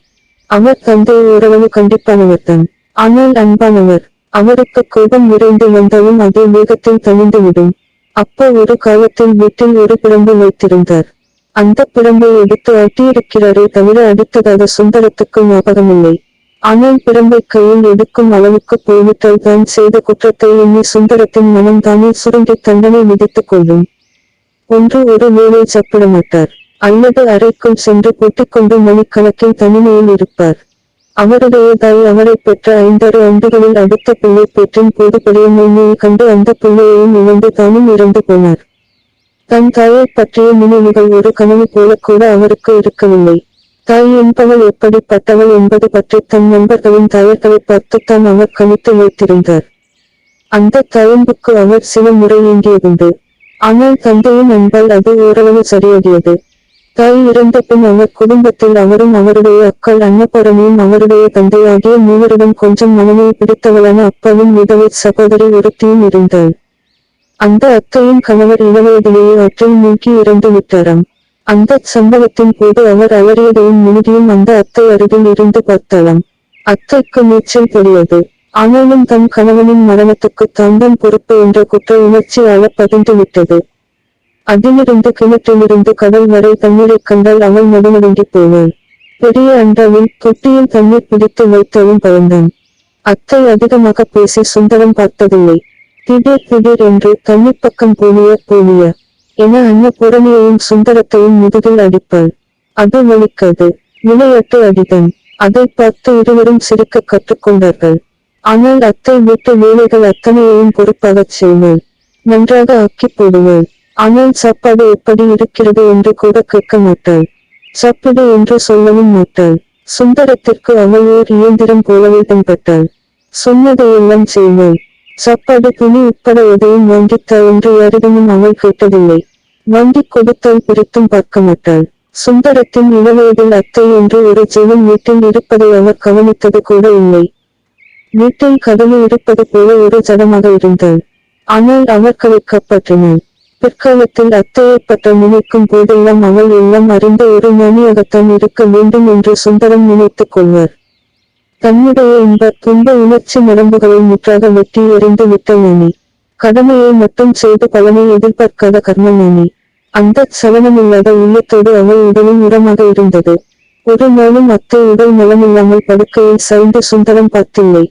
S1: அவர் தந்தை ஓரளவு கண்டிப்பானவர்தான். ஆனால் அன்பானவர். அவருக்கு கோபம் விரைந்து வந்தாலும் அதே வேகத்தில் தணிந்துவிடும். அப்பா ஒரு காலத்தில் வீட்டில் ஒரு பிரம்பு வைத்திருந்தார். அந்த பிரம்பை எடுத்து அட்டியிருக்கிறாரே தவிர அடித்ததாக சுந்தரத்துக்கு ஞாபகமில்லை. ஆனால் பிரம்பை கையில் எடுக்கும் அளவுக்கு போய்விட்டால் தான் செய்த குற்றத்தை எண்ணி சுந்தரத்தின் மனம் தானே சுருங்கி தண்டனை விதித்துக் கொள்ளும். ஒன்று ஒரு வேளை சாப்பிட மாட்டார். அல்லது அறைக்குள் சென்று பூட்டிக்கொண்டு மணிக்கணக்கில் தனிமையில் இருப்பார். அவருடைய தாய் அவரை பெற்ற 5-6 ஆண்டுகளில் அடுத்த பிள்ளை பெற்றின் போது பெரிய நோயை கண்டு அந்த பிள்ளையையும் இழந்து தானும் இறந்து போனார். தன் தாயை பற்றிய நினைவுகள் ஒரு கனவு போல கூட அவருக்கு இருக்கவில்லை. தாய் என்பவள் எப்படிப்பட்டவள் என்பது பற்றி தன் நண்பர்களின் தாயர்களை பார்த்துத்தான் அவர் கணித்து வைத்திருந்தார். அந்த தாயன்புக்கு அவர் சில முறை ஏங்கியதுண்டு. ஆனால் தந்தையின் அன்பால் அது ஓரளவு சரியாகியது. தாய் இறந்த பின் அவர் குடும்பத்தில் அவரும் அவருடைய அக்காள் அன்னபூரணியும் அவருடைய தந்தை ஆகிய மூவரிடம் கொஞ்சம் மனமே பிடித்தவளான அப்பாவின் விதவை சகோதரி ஒருத்தியும் இருந்தாள். அந்த அத்தையின் கணவர் இளவயதிலேயே ஆற்றில் மூழ்கி இறந்து விட்டாராம். அந்த சம்பவத்தின் போது அவர் அலறியதையும் முழுகியும் அந்த அத்தை அருகில் இருந்து பார்த்தாளாம். அத்தைக்கு நீச்சல் தெரியாது. ஆனாலும் தன் கணவனின் மரணத்துக்கு தான்தான் பொறுப்பு என்ற குற்ற உணர்ச்சி ஆள பதிந்து விட்டது. அதிலிருந்து கிணற்றிலிருந்து கடல் வரை தண்ணீரைக் கண்டால் அவள் நடுநடுங்கி போவாள். பெரிய அண்டாவில் தொட்டியில் தண்ணீர் பிடித்து வைத்தவன் பயந்தான். அத்தை அதிகமாக பேசி சுந்தரம் பார்த்ததில்லை. திடீர் திடீர் என்று தண்ணீர் பக்கம் போலிய என அன்னபூரணியையும் சுந்தரத்தையும் முதுகில் அடிப்பாள். அது வலிக்காது. விளையாட்டு அடிதான். அதை பார்த்து இருவரும் சிரிக்க கற்றுக்கொண்டார்கள். ஆனால் அத்தை வீட்டு வேலைகள் அத்தனையையும் பொறுப்பாகச் செய்வாள். நன்றாக ஆக்கி போடுவாள். ஆனால் சாப்பாடு எப்படி இருக்கிறது என்று கூட கேட்க மாட்டாள். சாப்பிடு என்று சொல்லவும் மாட்டாள். சுந்தரத்திற்கு அவள் ஓர் இயந்திரம் போலவே தென்பட்டாள். சொன்னதையெல்லாம் செய்வாள். சாப்பாடு துணி உட்பட எதையும் வாங்கித்தா என்று யாரிடமும் அவள் கேட்டதில்லை. வாங்கிக் கொடுத்தால் பிரித்தும் பார்க்க மாட்டாள். சுந்தரத்தின் இளவயதில் அத்தை என்று ஒரு ஜீவன் வீட்டில் இருப்பதை அவர் கவனித்தது கூட இல்லை. வீட்டில் கடவுள் இருப்பது போல ஒரு ஜடமாக இருந்தாள். ஆனால் அவர்களை காப்பாற்றினாள். பிற்காலத்தில் அத்தையை பற்ற நினைக்கும் போதெல்லாம் அவள் எல்லாம் அறிந்த ஒரு ஞானியாகத்தான் இருக்க வேண்டும் என்று சுந்தரம் நினைத்துக் கொள்வார். தன்னுடைய இன்ப துன்ப உணர்ச்சி நரம்புகளை முற்றாக வெட்டி எறிந்து விட்ட ஞானி. கடமையை மட்டும் செய்து பலனை எதிர்பார்க்காத கர்ம ஞானி. அந்த சலனமில்லாத உள்ளத்தோடு அவள் உடலும் உரமாக இருந்தது. ஒரு நாளும் அத்தை உடல் நலமில்லாமல் படுக்கையில் சாய்ந்து சுந்தரம் பார்த்தில்லை.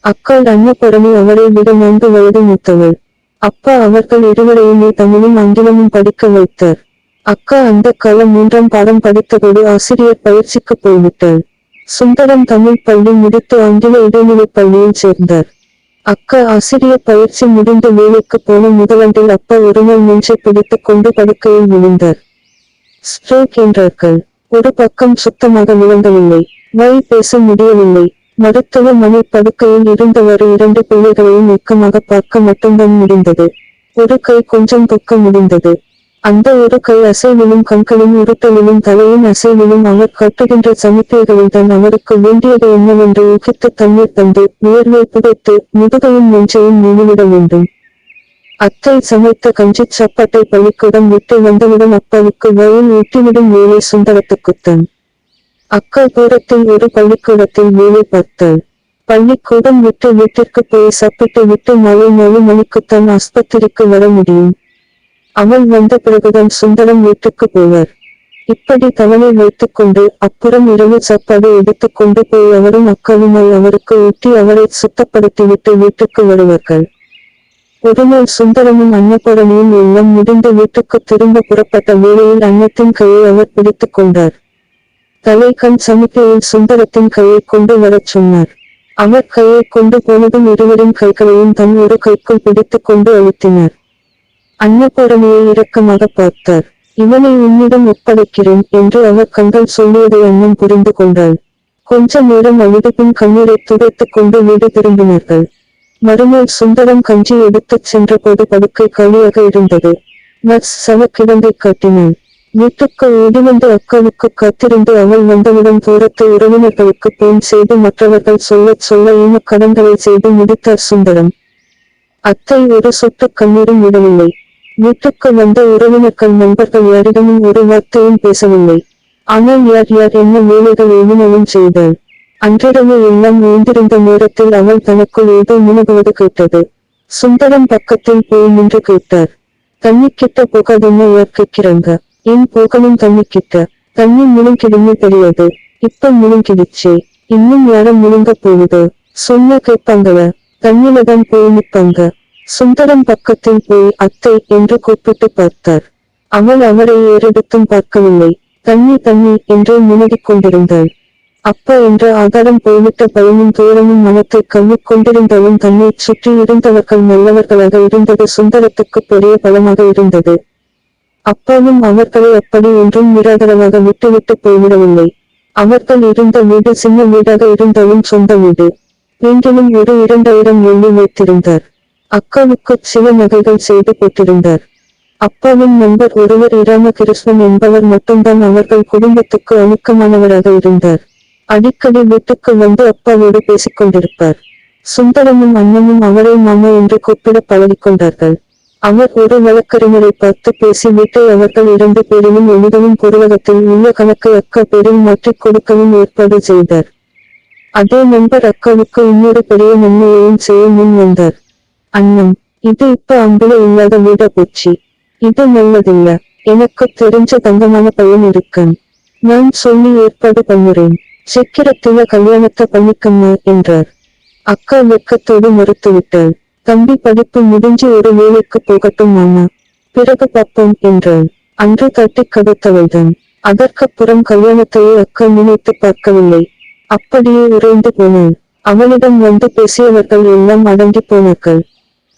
S1: அக்காள் அன்னபரணி அவரை விட 4 வயது மூத்தவள். அப்பா அவர்கள் இருவரையுமே தமிழும் ஆங்கிலமும் படிக்க வைத்தார். அக்கா அந்த காலம் 3ஆம் பாடம் படித்ததோடு ஆசிரியர் பயிற்சிக்கு போய்விட்டாள். சுந்தரம் தமிழ் பள்ளி முடித்து ஆங்கில இடைநிலைப் பள்ளியில் சேர்ந்தார். அக்கா ஆசிரியர் பயிற்சி முடிந்து வேலைக்கு போன முதலாண்டில் அப்பா ஒருநாள் நெஞ்சை பிடித்துக் கொண்டு படுக்கையில் விழுந்தார். ஸ்ட்ரோக் என்றார்கள். ஒரு பக்கம் சுத்தமாக விளங்கவில்லை. வாய் பேச முடியவில்லை. மருத்துவமனை படுக்கையில் இருந்தவாறு 2 பிள்ளைகளையும் இக்கமாக பார்க்க மட்டும்தான் முடிந்தது. ஒரு கை கொஞ்சம் தொக்க முடிந்தது. அந்த ஒரு கை அசைவிலும் கண்களின் உருட்டலிலும் தலையின் அசைவிலும் அவர் காட்டுகின்ற சமிக்கைகளில்தான் அவருக்கு வேண்டியது என்னவென்று ஊகித்து தண்ணீர் தந்து வியர்வை புதைத்து முதுகையும் நெஞ்சையும் நினைவிட வேண்டும். அத்தை சமைத்த கஞ்சிச் சாப்பாட்டை பள்ளிக்கூடம் விட்டு வந்தவுடன் அப்பாவுக்கு வயல் ஊட்டிவிடும் வேலை சுந்தரத்துக்குத்தான். அக்கா தூரத்தில் ஒரு பள்ளிக்கூடத்தில் வேலை பார்த்தாள். பள்ளிக்கூடம் விட்டு வீட்டிற்கு போய் சாப்பிட்டு விட்டு மாலை 4 மணிக்குத்தான் ஆஸ்பத்திரிக்கு வர முடியும். அவள் வந்த பிறகுதான் சுந்தரம் வீட்டுக்கு போவார். இப்படி தவணை வைத்துக் கொண்டு அப்புறம் இரவு சாப்பாடு எடுத்துக் கொண்டு போய் அவரும் அக்காவுமாய் அவருக்கு ஊட்டி அவரை சுத்தப்படுத்திவிட்டு வீட்டுக்கு வருவார்கள். ஒருநாள் சுந்தரமும் அன்னபூரணியும் எல்லாம் முடிந்து வீட்டுக்கு திரும்ப புறப்பட்ட வேளையில் அன்னத்தின் கையை அவர் பிடித்துக் கொண்டார். தலை கண் சமிக்கையில் சுந்தரத்தின் கையை கொண்டு வரச் சொன்னார். அவர் கையை கொண்டு போனதும் இருவரின் கைகளையும் தன் ஒரு கைக்குள் பிடித்துக் கொண்டு அழுத்தினார். அன்னபூரணியை இரக்கமாக பார்த்தார். இவனை உன்னிடம் ஒப்படைக்கிறேன் என்று அவர் கண்கள் சொல்லியதை அன்னம் புரிந்து கொண்டாள். கொஞ்ச நேரம் அழுது பின் கண்ணீரை துடைத்துக் கொண்டு வீடு திரும்பினார்கள். மறுநாள் சுந்தரம் கஞ்சி எடுத்துச் சென்றபோது படுக்கை காலியாக இருந்தது. நர்ஸ் சவக்கிடங்கை காட்டினாள். வீட்டுக்கு ஓடிவந்து அக்காவுக்கு காத்திருந்து அவள் வந்தவுடன் தூரத்து உறவினர்களுக்கு போன் செய்து மற்றவர்கள் சொல்லச் சொல்ல கடன்களை செய்து முடித்தார் சுந்தரம். அத்தை ஒரு சொட்டு கண்ணீரும் விடவில்லை. வீட்டுக்கு வந்த உறவினர்கள் நண்பர்கள் யாரிடமும் ஒரு வார்த்தையும் பேசவில்லை. ஆனால் யார் யார் என்ன வேலைகள் எதுவும் செய்தாள். அன்றிரவு எல்லாம் ஓய்ந்திருந்த நேரத்தில் அவள் தனக்குள் ஏதோ முனகுவது கேட்டது. சுந்தரம் பக்கத்தில் போய் நின்று கேட்டார். தண்ணி கிட்ட போகாதுன்னு யார் கேட்கிறாங்க? ஏன் போகணும் தண்ணி கிட்ட? தண்ணி முழுங்கிடுன்னு தெரியாது. இப்ப முழுங்கிடுச்சே. இன்னும் யாரும் முழுங்க போகுது? சொன்ன கேட்பாங்கள? தண்ணிலதான் போய் நிற்பாங்க. சுந்தரம் பக்கத்தில் போய் அத்தை என்று கூப்பிட்டு பார்த்தார். அவள் அவரை ஏறெடுத்தும் பார்க்கவில்லை. தண்ணி தண்ணி என்று முனகிக் கொண்டிருந்தாள். அப்பா என்ற ஆதாரம் போய்விட்ட பயமும் துயரமும் மனத்தை கவ்விக் கொண்டிருந்தாலும் தன்னைச் சுற்றி இருந்தவர்கள் நல்லவர்களாக இருந்தது சுந்தரத்துக்கு பெரிய பலமாக இருந்தது. அப்பாவும் அவர்களை அப்படி ஒன்றும் நிராதரவாக விட்டுவிட்டு போய்விடவில்லை. அவர்கள் இருந்த வீடு சின்ன வீடாக இருந்தாலும் சொந்த வீடு. வேண்டிலும் ஒரு 2000 எண்ணி வைத்திருந்தார். அக்காவுக்குச் சில நகைகள் செய்து போட்டிருந்தார். அப்பாவின் நண்பர் ஒருவர் இராமகிருஷ்ணன் என்பவர் மட்டும்தான் அவர்கள் குடும்பத்துக்கு அணுக்கமானவராக இருந்தார். அடிக்கடி வீட்டுக்கு வந்து அப்பாவோடு பேசிக் கொண்டிருப்பார். சுந்தரமும் அண்ணமும் அவரை மாமா என்று கூப்பிட பழகிக்கொண்டார்கள். அவர் ஒரு வழக்கறிஞரை பார்த்து பேசி வீட்டை அவர்கள் 2 பேரிலும் எழுதவும் பொருளகத்தில் உள்ள கணக்கை அக்கா பேரில் மாற்றிக் கொடுக்கவும் ஏற்பாடு செய்தார். அதே நண்பர் அக்காவுக்கு இன்னொரு பெரிய நன்மையையும் செய்ய முன் வந்தார். அண்ணம், இது இப்ப அம்புல இல்லாத வீடா போச்சு. இது நல்லதில்ல. எனக்கு தெரிஞ்ச தங்கமான பையன் இருக்கான். நான் சொல்லி ஏற்பாடு பண்ணுறேன். சீக்கிரத்தில கல்யாணத்தை பண்ணிக்கம்மா என்றார். அக்கா வெட்கத்தோடு மறுத்துவிட்டாள். தம்பி படிப்பு முடிஞ்சு ஒரு வேலைக்கு போகட்டும் மாமா, பிறகு பார்ப்போம் என்றாள். அன்று தட்டி கடுத்தவள்தான். அதற்கப்புறம் கல்யாணத்தையே அக்கா நினைத்து பார்க்கவில்லை. அப்படியே உறைந்து போனாள். அவளிடம் வந்து பேசியவர்கள் எல்லாம் அடங்கி போனார்கள்.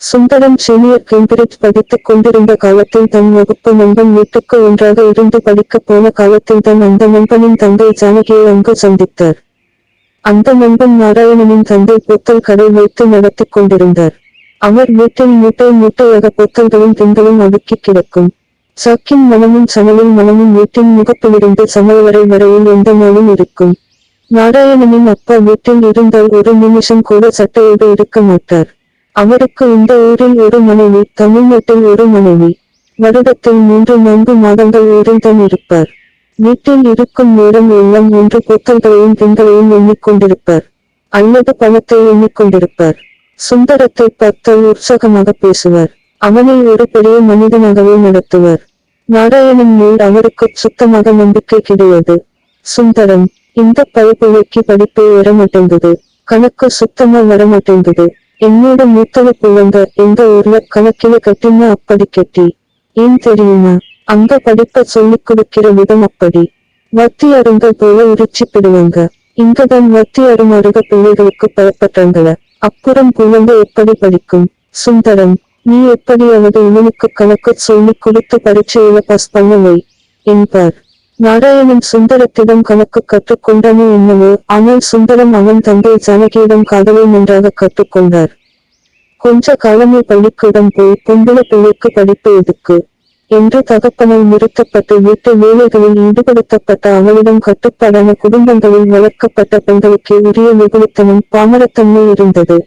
S1: சுந்தரம் சீனியர் கேம்பிரிட்ஜ் படித்துக் கொண்டிருந்த காலத்தில் தன் வகுப்பு நண்பன் வீட்டுக்கு ஒன்றாக இருந்து படிக்கப் போன காலத்தில் தான் அந்த நண்பனின் தங்கை ஜானகியை அங்கு சந்தித்தார். அந்த நண்பன் நாராயணனின் தந்தை பொத்தல் கடை வைத்து நடத்திக் கொண்டிருந்தார். அவர் வீட்டில் மூட்டை மூட்டையாக பொத்தல்களும் திங்களும் அடுக்கி கிடக்கும். சாக்கின் மனமும் சமையல் மனமும் வீட்டின் முகப்பிலிருந்து சமையலறை வரையில் எந்த நாளும் இருக்கும். நாராயணனின் அப்பா வீட்டில் இருந்தால் ஒரு நிமிஷம் கூட சட்டையோடு இருக்க மாட்டார். அவருக்கு இந்த ஊரில் ஒரு மனைவி, தமிழ்நாட்டில் ஒரு மனைவி. வருடத்தில் 3-4 மாதங்கள் ஊரில்தான் இருப்பார். வீட்டில் இருக்கும் நேரம் எல்லாம் ஒன்று பொத்தல்களையும் திங்களையும் எண்ணிக்கொண்டிருப்பார், அல்லது பணத்தை எண்ணிக்கொண்டிருப்பார். சுந்தரத்தை பார்த்தால் உற்சாகமாக பேசுவார். அவனை ஒரு பெரிய மனிதனாகவே நடத்துவார். நாராயணன் மேல் அவருக்கு சுத்தமாக நம்பிக்கை கிடையாது. சுந்தரம், இந்த பைபிளைக்கு படிப்பே வரமாட்டேங்குது, கணக்கு சுத்தமா வரமாட்டேங்குது. என்னோட மூத்தவ பிள்ளைங்க எங்க ஊர்ல கணக்கில கட்டினா அப்படி கட்டி. ஏன் தெரியுமா? அங்க படிப்ப சொல்லிக் கொடுக்கிற விதம் அப்படி. வாத்தியாருங்க போல உரிச்சிப்பிடுவாங்க. இங்கதான் வாத்தியாருமாருக பிள்ளைகளுக்கு பயப்பட்டாங்கள. அப்புறம் பிள்ளைங்க எப்படி படிக்கும்? சுந்தரம், நீ எப்படியாவது இவனுக்கு கணக்கு சொல்லிக் கொடுத்து பரீட்சையில பாஸ் பண்ண வை என்பார். நாராயணன் சுந்தரத்திடம் கணக்கு கற்றுக்கொண்டானோ என்னவோ, ஆனால் சுந்தரம் அவன் தங்கை ஜானகியிடம் காதலை நன்றாக கற்றுக்கொண்டார். கொஞ்ச காலமே பள்ளிக்கூடம் போய் பொம்பளை பிள்ளைக்கு படிப்பு எதுக்கு என்று தகப்பனால் நிறுத்தப்பட்டு வீட்டு வேலைகளில் ஈடுபடுத்தப்பட்ட அவளிடம் கட்டுப்பாடான குடும்பங்களில் வளர்க்கப்பட்ட பெண்களுக்கு உரிய வெகுளித்தனம், பாமரத்தன்மை இருந்தது.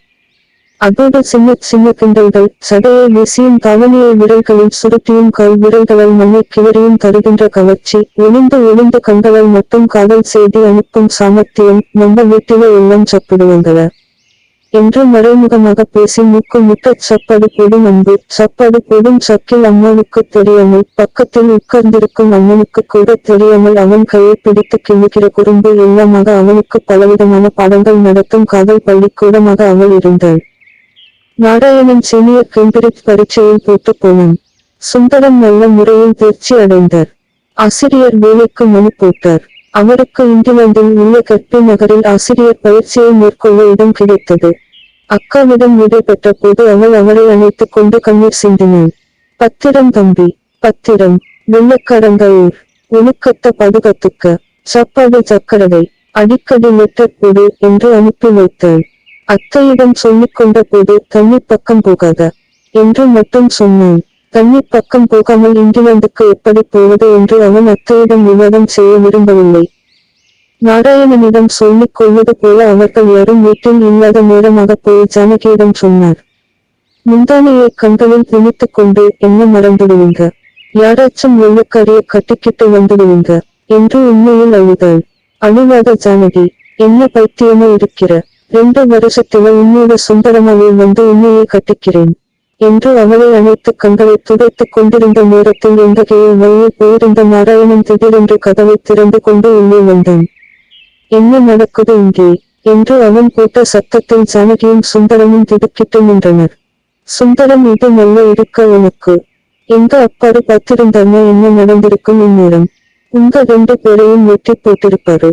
S1: அதோடு சின்ன சின்ன கிண்டல்கள், சடையை வீசியும் தாவணியை விரல்களில் சுருட்டியும் கால் விரல்களால் மண்ணை கிளறியும் தருகின்ற கவர்ச்சி, ஒளிந்து ஒளிந்து கண்களால் மட்டும் காதல் செய்தி அனுப்பும் சாமர்த்தியம், நம்ம வீட்டில எல்லாம் சாப்பிடுவாங்கள என்று மறைமுகமாக பேசி மூக்கு முட்டச் சாப்பாடு போடும் அன்பு, சாப்பாடு போடும் சக்கில் அம்மாவுக்கு தெரியாமல், பக்கத்தில் உட்கார்ந்திருக்கும் அம்மனுக்கு கூட தெரியாமல் அவன் கையை பிடித்து கிள்ளுகிற குறும்பு எல்லாமாக அவனுக்கு பலவிதமான பாடங்கள் நடத்தும் காதல் பள்ளிக்கூடமாக அவள் இருந்தாள். நாராயணன் சீனியர் கேம்பிரிட்ஜ் பரீட்சையில் போட்டு போனான். சுந்தரம் நல்ல முறையில் தேர்ச்சி அடைந்தார். ஆசிரியர் வேலைக்கு மனு போட்டார். அவருக்கு இங்கிலாந்தில் உள்ள கற்பி நகரில் ஆசிரியர் பயிற்சியை மேற்கொள்ள இடம் கிடைத்தது. அக்காவிடம் விடை பெற்ற போது அவள் அவரை அணைத்துக் கொண்டு கண்ணீர் சிந்தினாள். பத்திரம் தம்பி, பத்திரம், வெள்ளக்காரங்க ஊர், ஒழுக்கத்த பாதுகாத்துக்க, சாப்பாடு சக்கரவை, அடிக்கடி லெட்டர் போடு என்று அனுப்பி வைத்தாள். அத்தையிடம் சொல்லிக் கொண்ட போது தண்ணி பக்கம் போகாத என்று மட்டும் சொன்னான். தண்ணி பக்கம் போகாமல் இங்கிலாந்துக்கு எப்படி போவது என்று அவன் அத்தையிடம் விவாதம் செய்ய விரும்பவில்லை. நாராயணனிடம் சொல்லிக் கொள்வது போல அவர்கள் யாரும் வீட்டில் இல்லாத நேரமாக போய் ஜானகியிடம் சொன்னார். முந்தானையை கண்களில் திணித்துக் கொண்டு, என்ன மறந்துடுவீங்க, யாராச்சும் வெள்ளக்காரிய கட்டிக்கிட்டு வந்துடுவீங்க என்று உண்மையில் அழுதாள். அழுவாத ஜானகி, என்ன பைத்தியமா இருக்கிற, 2 வருஷத்தில உன்னோட சுந்தரமாவே வந்து உன்னையே கட்டிக்கிறேன் என்று அவளை அணைத்து கண்களை துடைத்துக் கொண்டிருந்த நேரத்தில் எங்ககையில் வழியே போயிருந்த நாராயணன் திடீரென்று கதவை திறந்து கொண்டு உள்ளே வந்தான். என்ன நடக்குது இங்கே என்று அவன் போட்ட சத்தத்தில் ஜானகியும் சுந்தரமும் திடுக்கிட்டு நின்றனர். சுந்தரம், இது நல்ல இருக்க உனக்கு, எங்க அப்பாரு பார்த்திருந்தானே என்ன நடந்திருக்கும் இந்நேரம், உங்க 2 பேரையும் வெட்டி போட்டிருப்பாரு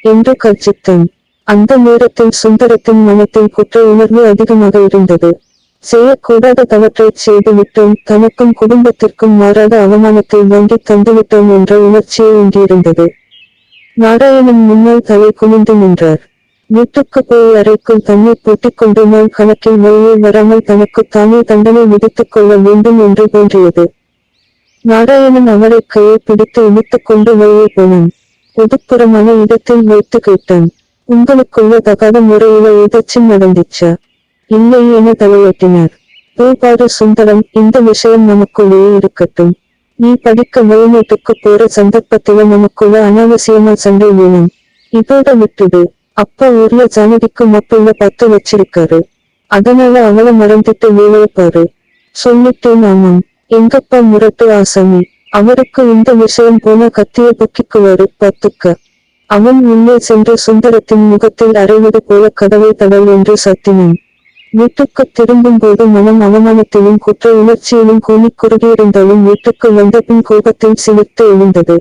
S1: என்று கர்ஜித்தான். அந்த நேரத்தில் சுந்தரத்தின் மனத்தில் குற்ற உணர்வு அதிகமாக இருந்தது. செய்யக்கூடாத தவற்றைச் செய்து விட்டோம், தனக்கும் குடும்பத்திற்கும் மாறாத அவமானத்தை வாங்கி தந்துவிட்டோம் என்ற உணர்ச்சியை உண்டியிருந்தது. நாராயணன் முன்னால் தலை குனிந்து நின்றார். வீட்டுக்கு போய் அறைக்குள் தண்ணீர் பூட்டிக்கொண்டு நாள் கணக்கில் வெளியே வராமல் தனக்கு தானே தண்டனை விதித்துக் கொள்ள வேண்டும் என்று தோன்றியது. நாராயணன் அவரை கையை பிடித்து இழுத்துக் கொண்டு வெளியே போனான். ஒதுப்புறமான இடத்தில் வைத்து கேட்டான், உங்களுக்குள்ள தகாத முறையில ஏதாச்சும் நடந்துச்சா? இல்லை என தலையாட்டினார். போபாரு சுந்தரம், இந்த விஷயம் நமக்குள்ளேயே இருக்கட்டும். நீ படிக்க வெளிநாட்டுக்கு போற சந்தர்ப்பத்தில நமக்குள்ள அனாவசியமா சண்டை வேணும், இதோட விட்டுடு. அப்பா ஊர்ல ஜானகிக்கு மாப்பிள்ள பார்த்து வச்சிருக்காரு, அதனால அவளை மறந்துட்டு வேலைய பாரு சொல்லிட்டேன். ஆமாம், எங்கப்பா முரட்டு ஆசாமி, அவருக்கு இந்த விஷயம் போன கத்திய பொக்கிக்குவாரு பார்த்துக்க. அவன் உள்ளே சென்று சுந்தரத்தின் முகத்தில் அறைவது போல கதவை தடல் என்று சத்தினான். வீட்டுக்கு திரும்பும் போது மனம் அவமானத்திலும் குற்ற உணர்ச்சியிலும் கூனிக் குறுகியிருந்தாலும் வீட்டுக்கு வந்த பின் கோபத்தில் சிலிர்த்து எழுந்தது.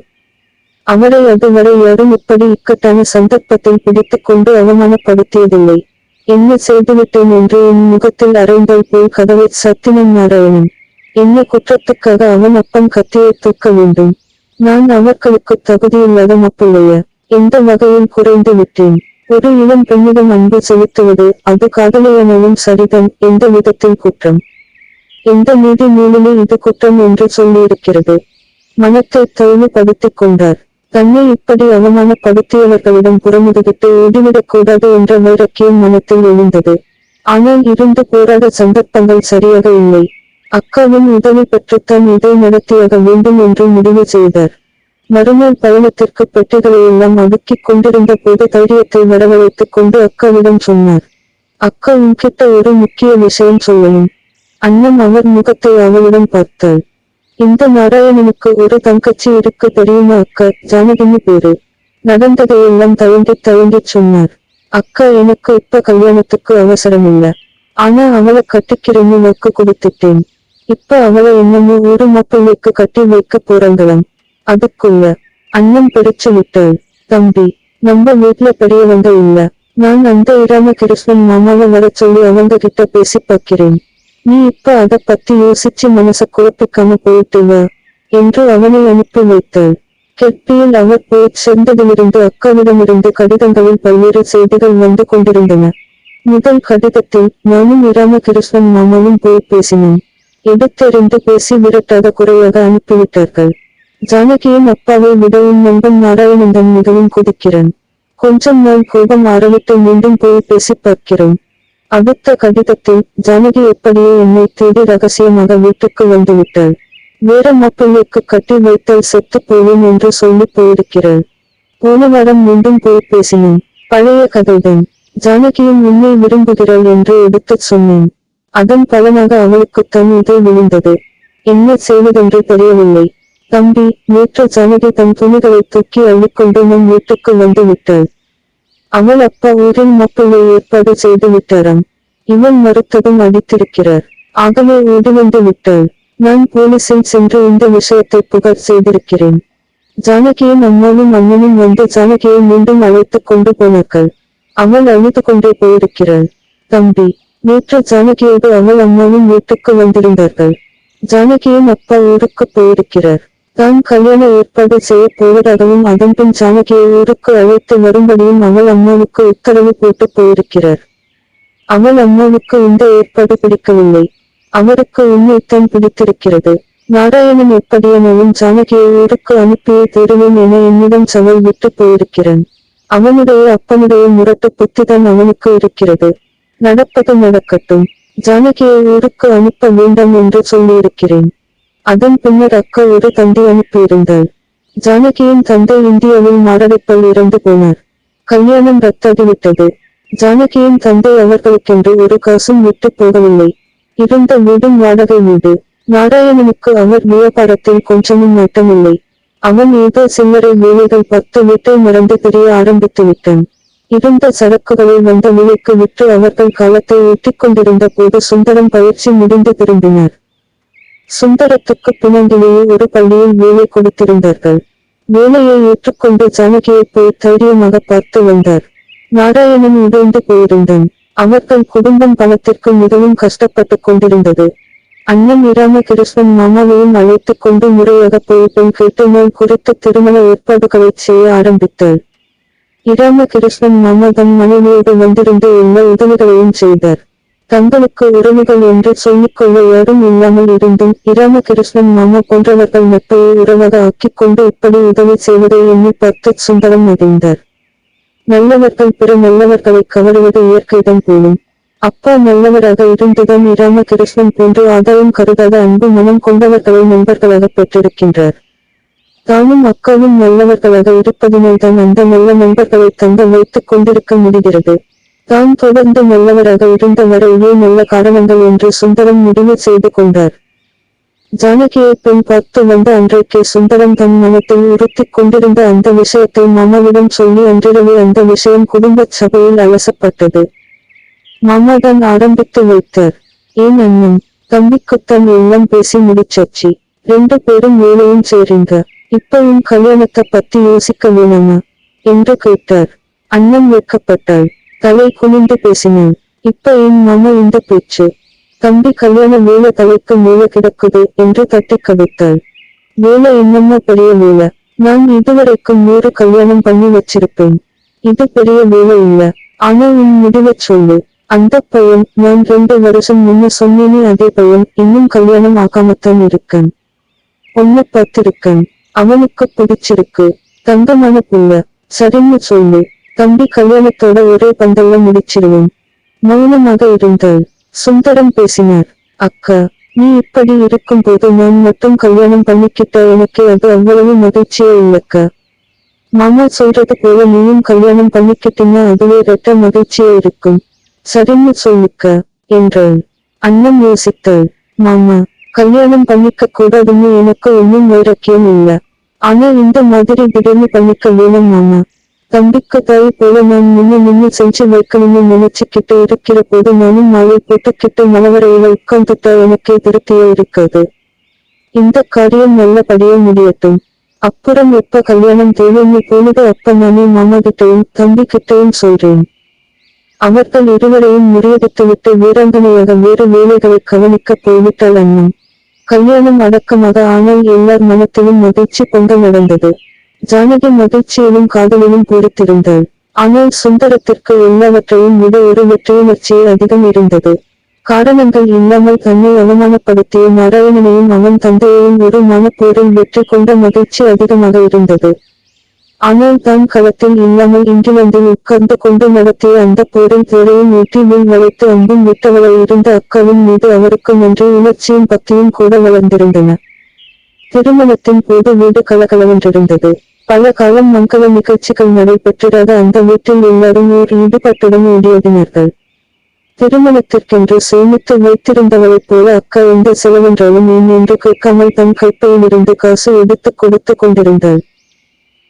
S1: அவரை அதுவரை யாரும் இப்படி இக்கட்டான சந்தர்ப்பத்தில் பிடித்துக் கொண்டு அவமானப்படுத்தியதில்லை. என்ன செய்துவிட்டேன் என்று என் முகத்தில் அறைந்தால் போல் கதவை சத்தினன் நாராயணன். என்ன குற்றத்துக்காக அவன் அப்பன் கத்தியை தூக்க வேண்டும்? நான் அவர்களுக்கு தகுதியில்லாத மாப்பிள்ளைய எந்த வகையில் குறைந்து விட்டேன்? ஒரு இளம் பெண்ணிடம் அன்பு செலுத்துவது, அது காதலியானாலும் சரிதான், எந்த விதத்தில் குற்றம்? எந்த நீதி நூலிலே இது குற்றம் என்று சொல்லியிருக்கிறது? மனத்தை தழுவுபடுத்திக் கொண்டார். தன்னை இப்படி அவமானப்படுத்தியவர்களிடம் புறமுதுகிட்டு ஓடிவிடக் கூடாது என்ற வைராக்கியம் மனத்தில் எழுந்தது. ஆனால் இருந்து போராட சந்தர்ப்பங்கள் சரியாக இல்லை. அக்காவின் உதவி பெற்றுத்தான் இதை நடத்தியாக வேண்டும் என்று முடிவு செய்தார். மறுநாள் பயணத்திற்கு பெட்டிகளையெல்லாம் அடுக்கிக் கொண்டிருந்த போது தைரியத்தை வரவழைத்துக் கொண்டு அக்காவிடம் சொன்னார். அக்கா, உன்கிட்ட ஒரு முக்கிய விஷயம் சொல்லணும். அண்ணன் அவர் முகத்தை அவளிடம் பார்த்தாள். இந்த நாராயணனுக்கு ஒரு தங்கச்சி இருக்கு தெரியுமா அக்கா? ஜானகின்னு பேரு. நடந்ததையெல்லாம் தயங்கிச் சொன்னார். அக்கா, எனக்கு இப்ப கல்யாணத்துக்கு அவசரம் இல்ல. ஆனா அவளை கட்டிக்கிறேன்னு வாக்கு கொடுத்துட்டேன். இப்ப அவளை என்னமோ ஒரு மாப்பிள்ளைக்கு கட்டி வைக்க போறாங்களாம். அதுக்குள்ள அண்ணன் பிடிச்சு விட்டாள். தம்பி, நம்ம வீட்டுல பெரியவங்க இல்ல. நான் அந்த இராமகிருஷ்ணன் மாமாவை வரச் சொல்லி அவங்க கிட்ட பேசி பார்க்கிறேன். நீ இப்ப அத பத்தி யோசிச்சு மனச குழப்பிக்காம போயிட்டு வா என்று அவனை அனுப்பி வைத்தாள். கெப்பியில் அவர் போய் சேர்ந்ததிலிருந்து அக்காவிடமிருந்து கடிதங்களில் பல்வேறு செய்திகள் வந்து கொண்டிருந்தன. முதல் கடிதத்தில் நானும் இராமகிருஷ்ணன் மாமாவும் போய் பேசினோம். எடுத்தெறிந்து பேசி விரட்டாத குறையாக அனுப்பிவிட்டார்கள். ஜானகியின் அப்பாவை விட உன் நண்பன் நாராயணன் மிகவும் கொதிக்கிறான். கொஞ்சம் நாள் கோபம் ஆரம்பித்து மீண்டும் போய் பேசி பார்க்கிறோம். அடுத்த கடிதத்தில் ஜானகி எப்படியோ என்னை தேடி ரகசியமாக வீட்டுக்கு வந்துவிட்டாள். வேற மாப்பிள்ளைக்கு கட்டி வைத்தால் செத்து போவேன் என்று சொல்லி போயிருக்கிறாள். போன வாரம் மீண்டும் போய் பேசினேன். பழைய கதைதான். ஜானகியும் உன்னை விரும்புகிறாள் என்று எடுத்துச் சொன்னேன். அதன் பலனாக அவளுக்குத்தான் இதை விழுந்தது. என்ன செய்வதென்று தெரியவில்லை. தம்பி, நேற்று ஜானகி தன் துணிகளை தூக்கி அள்ளிக்கொண்டு நம் வீட்டுக்கு வந்து விட்டாள். அவள் அப்பா ஊரில் மாப்பிள்ளை ஏற்பாடு செய்து விட்டாராம். இவன் மறுத்ததும் அடித்திருக்கிறார். ஆகவே ஓடி வந்து விட்டாள். நான் போலீசில் சென்று இந்த விஷயத்தை புகார் செய்திருக்கிறேன். ஜானகியின் அம்மாவும் அண்ணனும் வந்து ஜானகியை மீண்டும் அழைத்துக் கொண்டு போனார்கள். அவள் அழுது கொண்டே போயிருக்கிறாள். தம்பி, நேற்று ஜானகியோடு அவள் அம்மாவும் வீட்டுக்கு வந்திருந்தார்கள். ஜானகியின் அப்பா ஊருக்கு போயிருக்கிறார். தான் கல்யாண ஏற்பாடு செய்ய போவதாகவும் அதன்பின் ஜானகியை ஊருக்கு அழைத்து வரும்படியும் அவள் அம்மாவுக்கு உத்தரவு போட்டு போயிருக்கிறார். அவள் அம்மாவுக்கு இந்த ஏற்பாடு பிடிக்கவில்லை. அவருக்கு உண்மைத்தான் பிடித்திருக்கிறது. நாராயணன் எப்படியானாலும் ஜானகியை ஊருக்கு அனுப்பியே தீருவேன் என என்னிடம் சவால் விட்டு போயிருக்கிறான். அவனுடைய அப்பனுடைய முரட்டு புத்திதான் அவனுக்கு இருக்கிறது. நடப்பது நடக்கட்டும். ஜானகியை ஊருக்கு அனுப்ப வேண்டாம் என்று சொல்லியிருக்கிறேன். அதன் பின்னர் அக்கா ஒரு தந்தி அனுப்பியிருந்தாள். ஜானகியின் தந்தை இந்தியாவில் மாரடைப்பால் இறந்து போனார். கல்யாணம் ரத்தாகிவிட்டது. ஜானகியின் தந்தை அவர்களுக்கென்று ஒரு காசும் விட்டு போகவில்லை. இருந்த வீடும் வாடகை வீடு. நாராயணனுக்கு அவர் வியாபாரத்தில் கொஞ்சமும் நாட்டமில்லை. அவன் ஏதோ சில்லறை வேலைகள் பார்த்து வீட்டை மறந்து தெரிய ஆரம்பித்து விட்டான். இருந்த சரக்குகளை வந்த விலைக்கு விற்று அவர்கள் காலத்தை ஓட்டிக் கொண்டிருந்த போது சுந்தரம் பயிற்சி முடிந்து திரும்பினார். சுந்தரத்துக்கு பினாங்கிலேயே ஒரு பள்ளியில் வேலை கொடுத்திருந்தார்கள். வேலையை ஏற்றுக்கொண்டு ஜானகியை போய் தைரியமாக பார்த்து வந்தார். நாராயணன் உடைந்து போயிருந்தான். அவர்கள் குடும்பம் பணத்திற்கு மிகவும் கஷ்டப்பட்டுக் கொண்டிருந்தது. அண்ணன் இராமகிருஷ்ணன் மாமாவையும் அழைத்துக் கொண்டு முறையாக போய் பெண் கேட்டு நாள் குறித்து திருமண ஏற்பாடுகளை செய்ய ஆரம்பித்தாள். இராமகிருஷ்ணன் மாமா தன் மனைவியோடு வந்திருந்து எல்லா உதவிகளையும் செய்தார். தங்களுக்கு உறவுகள் என்று சொல்லிக்கொள்ள யாரும் இல்லாமல் இருந்தும் இராமகிருஷ்ணன் மாமா போன்றவர்கள் நட்பையை உறவாக ஆக்கிக் கொண்டு இப்படி உதவி செய்வதை எண்ணி பார்த்து சுந்தரம் மகிழ்ந்தார். நல்லவர்கள் பிற நல்லவர்களை கவருவது இயற்கைதான் போலும். அப்பா நல்லவராக இருந்துதான் இராமகிருஷ்ணன் போன்று ஆதாயம் கருதாத அன்பு மனம் கொண்டவர்களை நண்பர்களாக பெற்றிருக்கின்றார். தானும் அக்காவும் நல்லவர்களாக இருப்பதினால்தான் அந்த நல்ல நண்பர்களை தங்க வைத்துக் கொண்டிருக்க முடிகிறது. தான் தொடர்ந்து நல்லவராக இருந்த வரையிலே நல்ல காரணங்கள் என்று சுந்தரம் முடிவு செய்து கொண்டார். ஜானகியை பெண் பார்த்து வந்த அன்றைக்கே சுந்தரம் தன் மனத்தில் உறுத்திக் கொண்டிருந்த அந்த விஷயத்தை மாமாவிடம் சொல்லி அன்றிரவே அந்த விஷயம் குடும்ப சபையில் அலசப்பட்டது. மாமாதான் ஆரம்பித்து வைத்தார். ஏன் அண்ணன் தம்பிக்குத்தான் எல்லாம் பேசி முடிச்சாச்சு. 2 பேரும் வேலையும் சேருங்க. இப்பவும் கல்யாணத்தை பத்தி யோசிக்க வேணாமா என்று கேட்டார். அண்ணன் வெட்கப்பட்டாள். தலை குனிந்து பேசினாள். இப்ப என் மாமா இந்த பேச்சு? தம்பி கல்யாண வேலை தலைக்கு மேல கிடக்குது என்று தட்டி கவித்தாள். வேலை என்னம்மா பெரிய வேலை? நான் இதுவரைக்கும் 100 கல்யாணம் பண்ணி வச்சிருப்பேன். இது பெரிய வேலை இல்ல. ஆனா உன் முடிவச் சொல்லு. அந்த பையன் நான் 2 வருஷம் முன்ன சொன்னேனே அதே பையன் இன்னும் கல்யாணம் ஆகாமத்தான் இருக்கான். உன்னை பார்த்திருக்கான். அவனுக்கு பிடிச்சிருக்கு. தங்கமான புள்ள. சரின்னு சொல்லு. தம்பி கல்யாணத்தோட ஒரே பந்தல்ல முடிச்சிடுவோம். மௌனமாக இருந்தாள். சுந்தரம் பேசினார். அக்கா, நீ இப்படி இருக்கும்போது நான் மட்டும் கல்யாணம் பண்ணிக்கிட்டா எனக்கு அது அவ்வளவு மகிழ்ச்சியே இல்லக்கா. மாமா சொல்றது போல நீயும் கல்யாணம் பண்ணிக்கிட்டீங்கன்னா அதுவே ரெட்ட மகிழ்ச்சியே இருக்கும். சரின்னு சொல்லுக்கா என்றாள். அண்ணன் யோசித்தாள். மாமா, கல்யாணம் பண்ணிக்க கூடாதுன்னு எனக்கு ஒன்னும் வைராக்கியம் இல்ல. ஆனா இந்த மாதிரி திடீர்னு பண்ணிக்க வேணும் மாமா. தம்பிக்கு தாய் போல நான் முன்னு செஞ்சு வைக்கணும்னு நினைச்சுக்கிட்டு இருக்கிற போது நானும் மாலை போட்டுக்கிட்டு மலவரையில உட்கார்ந்துட்டா எனக்கே திருப்தியா இருக்காது. இந்த காரியம் நல்லபடியா முடியட்டும். அப்புறம் எப்ப கல்யாணம் தேவைன்னு போனது அப்ப நானே மாமா கிட்டையும் தம்பி கிட்டையும் சொல்றேன். அவர்கள் இருவரையும் முறியடித்துவிட்டு வீராங்கனையாக வேறு வேலைகளை கவனிக்க போய்விட்டாள் அண்ணன். கல்யாணம் அடக்கமாக ஆனால் எல்லார் மனத்திலும் மகிழ்ச்சி பொங்க நடந்தது. ஜானகி மகிழ்ச்சியிலும் காதலிலும் பூரித்திருந்தாள். ஆனால் சுந்தரத்திற்கு எல்லாவற்றையும் விட ஒரு வெற்றியுணர்ச்சியே அதிகம் இருந்தது. காரணங்கள் இல்லாமல் தன்னை அவமானப்படுத்திய நாராயணனையும் அவன் தந்தையையும் ஒரு மனப்போரில் வெற்றி கொண்ட மகிழ்ச்சி அதிகமாக இருந்தது. ஆனால் தான் களத்தில் இல்லாமல் இங்கிலாந்தில் உட்கார்ந்து கொண்டு நடத்திய அந்த போரில் தோளையும் ஊற்றி வில் வளைத்து அம்பும் விட்டவளை இருந்த அக்காவின் மீது அவருக்கு நன்றி உணர்ச்சியும் பக்தியும் கூட வளர்ந்திருந்தன. திருமணத்தின் போது வீடு கலகலவென்றிருந்தது. பல காலம் மங்கள நிகழ்ச்சிகள் நடைபெற்றிராத அந்த வீட்டில் எல்லாரும் ஓர் ஈடுபாட்டுடன் ஓடியோடினார்கள். திருமணத்திற்கென்று சேமித்து வைத்திருந்தவளைப் போல அக்கா எந்த செலவென்றாலும் ஏன் என்று கேட்காமல் தன் கைப்பையிலிருந்து காசு எடுத்துக் கொடுத்து கொண்டிருந்தாள்.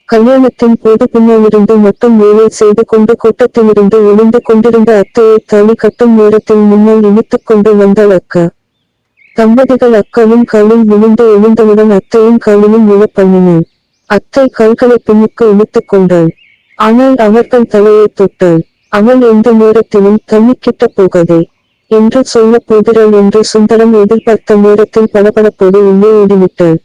S1: கல்யாணத்தின் போது பின்னாலிருந்து மட்டும் வேலை செய்து கொண்டு கூட்டத்திலிருந்து ஒளிந்து கொண்டிருந்த அத்தையை தாலி கட்டும் நேரத்தில் முன்னால் இழுத்துக் கொண்டு வந்தாள் அக்கா. தம்பதிகள் அக்காவின் காலில் விழுந்து எழுந்தவுடன் அத்தையின் காலிலும் விழ பண்ணினாள். அத்தை கால்களை பின்னுக்கு இழுத்துக் கொண்டாள். ஆனால் அவர்கள் தலையை தொட்டாள். அவள் எந்த நேரத்திலும் தண்ணிக்கிட்ட போகாதே என்று சொல்லப் போகிறாள் என்று சுந்தரம் எதிர்பார்த்த நேரத்தில் படபடப்போடு உள்ளே ஓடிவிட்டாள்.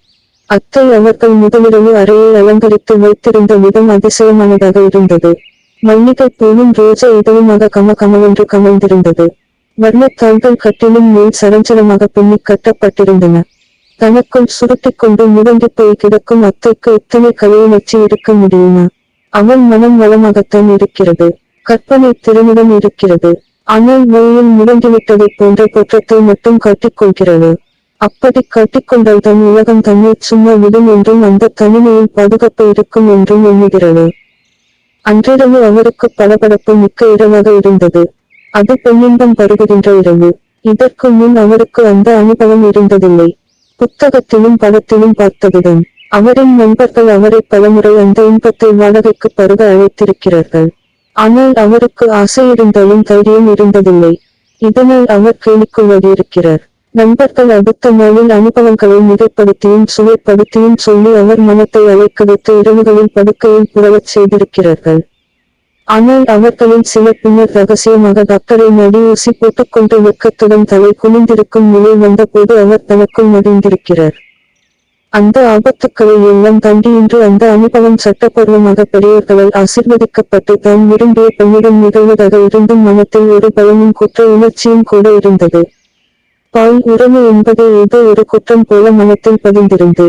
S1: அத்தை அவர்கள் முதலிரவு அறையை அலங்கரித்து வைத்திருந்த விதம் அதிசயமானதாக இருந்தது. மல்லிகை பூவும் ரோஜா இதழுமாக கமகமவென்று கமழ்ந்திருந்தது. வர்ணத்தாள்கள் கட்டிலும் மேல் சரஞ்சரமாக பின்னி கட்டப்பட்டிருந்தன. தனக்குள் சுருட்டிக் கொண்டு முடங்கிப் போய் கிடக்கும் அத்தைக்கு இத்தனை கலையுணர்ச்சி இருக்க முடியுமா? அவள் மனம் வளமாகத்தான் இருக்கிறது. கற்பனை திறனுடன் இருக்கிறது. ஆனால் வழியில் முடங்கிவிட்டதைப் போன்ற தோற்றத்தை மட்டும் காட்டிக்கொள்கிறாளோ? அப்படி காட்டிக்கொண்டால் தன் உலகம் தன்னை சும்மா விடும் என்றும் அந்த தனிமையில் பாதுகாப்பு இருக்கும் என்றும் எண்ணுகிறாளோ? அன்றிரவு அவருக்கு படபடப்பு மிக்க இரவாக இருந்தது. அது பெண்ணின்பம் பருகுகின்ற இரவு. இதற்கு முன் அவருக்கு அந்த அனுபவம் இருந்ததில்லை. புத்தகத்திலும் படத்திலும் பார்த்ததுடன். அவரின் நண்பர்கள் அவரை பலமுறை அந்த இன்பத்தை வாடகைக்கு பருக அழைத்திருக்கிறார்கள். ஆனால் அவருக்கு ஆசை இருந்தாலும் தைரியம் இருந்ததில்லை. இதனால் அவர் கேலிக்குள்ளாகியிருக்கிறார். நண்பர்கள் அடுத்த நாளில் அனுபவங்களை மிகைப்படுத்தியும் சுவைப்படுத்தியும் சொல்லி அவர் மனத்தை அலைக்கழித்து இரவுகளில் படுக்கையில் புரளச் செய்திருக்கிறார்கள். ஆனால் அவர்களில் சிலர் பின்னர் ரகசியமாக டாக்டரை நாடி ஊசி போட்டுக்கொண்டு வெட்கத்துடன் தலை குனிந்திருக்கும் நிலை வந்தபோது அவர் தனக்குள் மகிழ்ந்திருக்கிறார். அந்த ஆபத்துக்களை எல்லாம் தாண்டி இன்று அந்த அனுபவம் சட்டப்பூர்வமாக பெரியவர்களால் ஆசீர்வதிக்கப்பட்டு தான் விரும்பிய பெண்ணிடம் நிகழ்வதாக இருந்தும் மனத்தில் ஒரு பயமும் குற்ற உணர்ச்சியும் கூட இருந்தது. பால் உறவு என்பது ஏதோ ஒரு குற்றம் போல மனத்தில் பதிந்திருந்து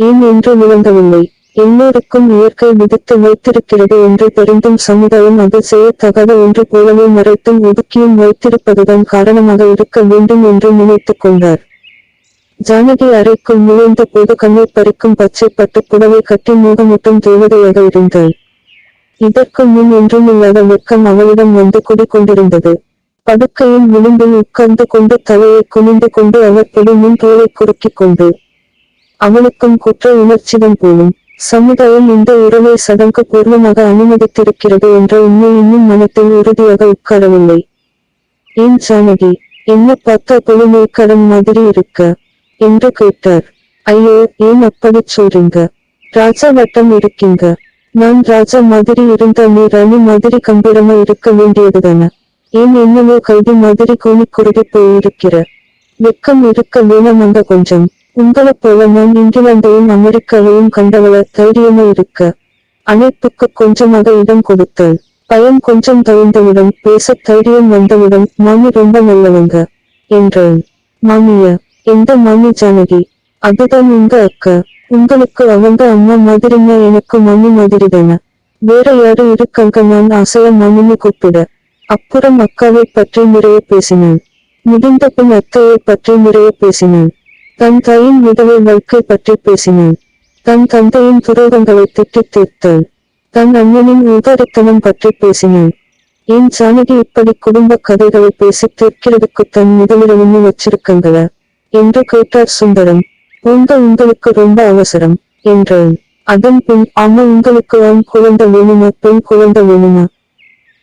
S1: ஏன் என்று விளங்கவில்லை. எல்லோருக்கும் இயற்கை விதித்து வைத்திருக்கிறது என்று தெரிந்தும் சமுதாயம் அது செய்யத்தகாத ஒன்று போலவே மறைத்தும் ஒதுக்கியும் வைத்திருப்பதுதான் காரணமாக இருக்க வேண்டும் என்று நினைத்துக் கொண்டார். ஜானகி அறைக்குள் நுழைந்த போது கண்ணீர் பறிக்கும் பச்சை பட்டு புடவை கட்டி மூகமுட்டும் தேவதையாக இருந்தாள். இதற்கு முன் ஒன்றுமில்லாத வெட்கம் அவளிடம் வந்து குடிக்கொண்டிருந்தது. படுக்கையின் விளிம்பில் உட்கார்ந்து கொண்டு தலையை குனிந்து கொண்டு அவர் பொடி முன் தோலை குறுக்கிக் கொண்டு அவளுக்கும் குற்ற உணர்ச்சிதான் போலும். சமுதாயம் இந்த உறவை சடங்கு பூர்வமாக அனுமதித்திருக்கிறது என்ற உண்மை இன்னும் மனத்தில் உறுதியாக உட்காரவில்லை. ஏன் ஜானகி, என்ன பார்த்தா பொலிமைக்கடன் மாதிரி இருக்க என்று கேட்டார். ஐயோ, ஏன் அப்படிச் சொல்றீங்க? ராஜா வட்டம் இருக்கீங்க. நான் ராஜா மாதிரி இருந்தா நீ ராணி மாதிரி கம்பீரமா இருக்க வேண்டியதுதானே? ஏன் என்னவோ கைதி மாதிரி கூனிக் குறுகி போயிருக்கிற? வெக்கம் இருக்க வேணாமங்க கொஞ்சம். உங்களைப் போல நான் இங்கிலாந்தையும் அமெரிக்காவையும் கண்டவள தைரியமா இருக்க. அணைப்புக்கு கொஞ்சமாக இடம் கொடுத்தாள். பயம் கொஞ்சம் தவிர்ந்தவுடன் பேச தைரியம் வந்தவுடன் மாமி ரொம்ப நல்லவங்க என்றாள். மாமியா? எந்த மாமி ஜானகி? அதுதான் உங்க அக்கா. உங்களுக்கு அவங்க அம்மா மாதிரின்னா எனக்கு மம்மி மாதிரிதானே. வேற யாரு இருக்காங்க நான் ஆசையா மம்மின்னு கூப்பிட. அப்புறம் அக்காவை பற்றி நிறைய பேசினான். முடிந்த பின் அத்தையை பற்றி நிறைய பேசினான். தன் தாயின் விதவை வாழ்க்கை பற்றி பேசினான். தன் தந்தையின் துரோகங்களை திட்டித் தீர்த்தாள். தன் அண்ணனின் ஊதாரித்தனம் பற்றி பேசினான். ஏன் ஜானகி இப்படி குடும்ப கதைகளை பேசி தீர்க்கிறதுக்கு தன் முதலிரவுன்னு வச்சிருக்கங்களா என்று கேட்டார் சுந்தரம். உங்களுக்கு ரொம்ப அவசரம் என்றான். அதன் பின் ஆமா உங்களுக்கு ஆண் குழந்தை வேணுமா பெண் குழந்தை வேணுமா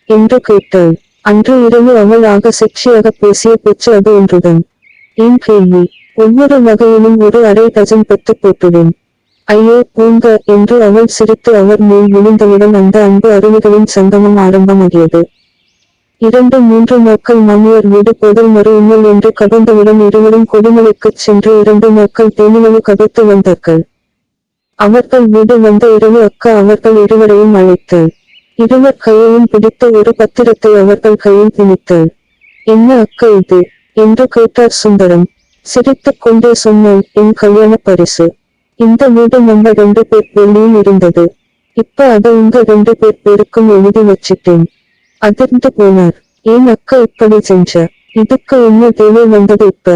S1: என்று கேட்டாள். அன்று இரவு அவள் ஆக செக்ஷியாக பேசிய பேச்சு அது ஒன்றுதான். ஏன் கேள்வி. ஒவ்வொரு வகையிலும் ஒரு அரை டஜன் பெத்து போட்டுவேன். ஐயோ பூங்க என்று அவள் சிரித்து அவர் மேல் விழுந்தவுடன் அந்த அன்பு அருவிகளின் சங்கமம் ஆரம்பமாகியது. 2-3 நாட்கள் மாமியார் வீடு போதல் மறு உண்மல் என்று கடந்தவுடன் இருவரும் கொடிமலைக்குச் சென்று 2 நாட்கள் தேனிலவு கதைத்து வந்தார்கள். அவர்கள் வீடு வந்த இரவு அக்கா அவர்கள் இருவரையும் அழைத்தாள். இருவர் கையையும் பிடித்த ஒரு பத்திரத்தை அவர்கள் கையில் திணித்தாள். என்ன அக்கா இது என்று கேட்டார் சுந்தரம். சிரித்துக் கொண்டே சொன்னாள், என் கல்யாண பரிசு. இந்த வீடு நம்ம 2 பேர் பேர்லயும் இருந்தது. இப்ப அதை உங்க 2 பேருக்கும் எழுதி வச்சிட்டேன். அதிர்ந்து போனார். ஏன் அக்கா இப்படி செஞ்ச. இதுக்கு என்ன தேவை வந்தது இப்ப.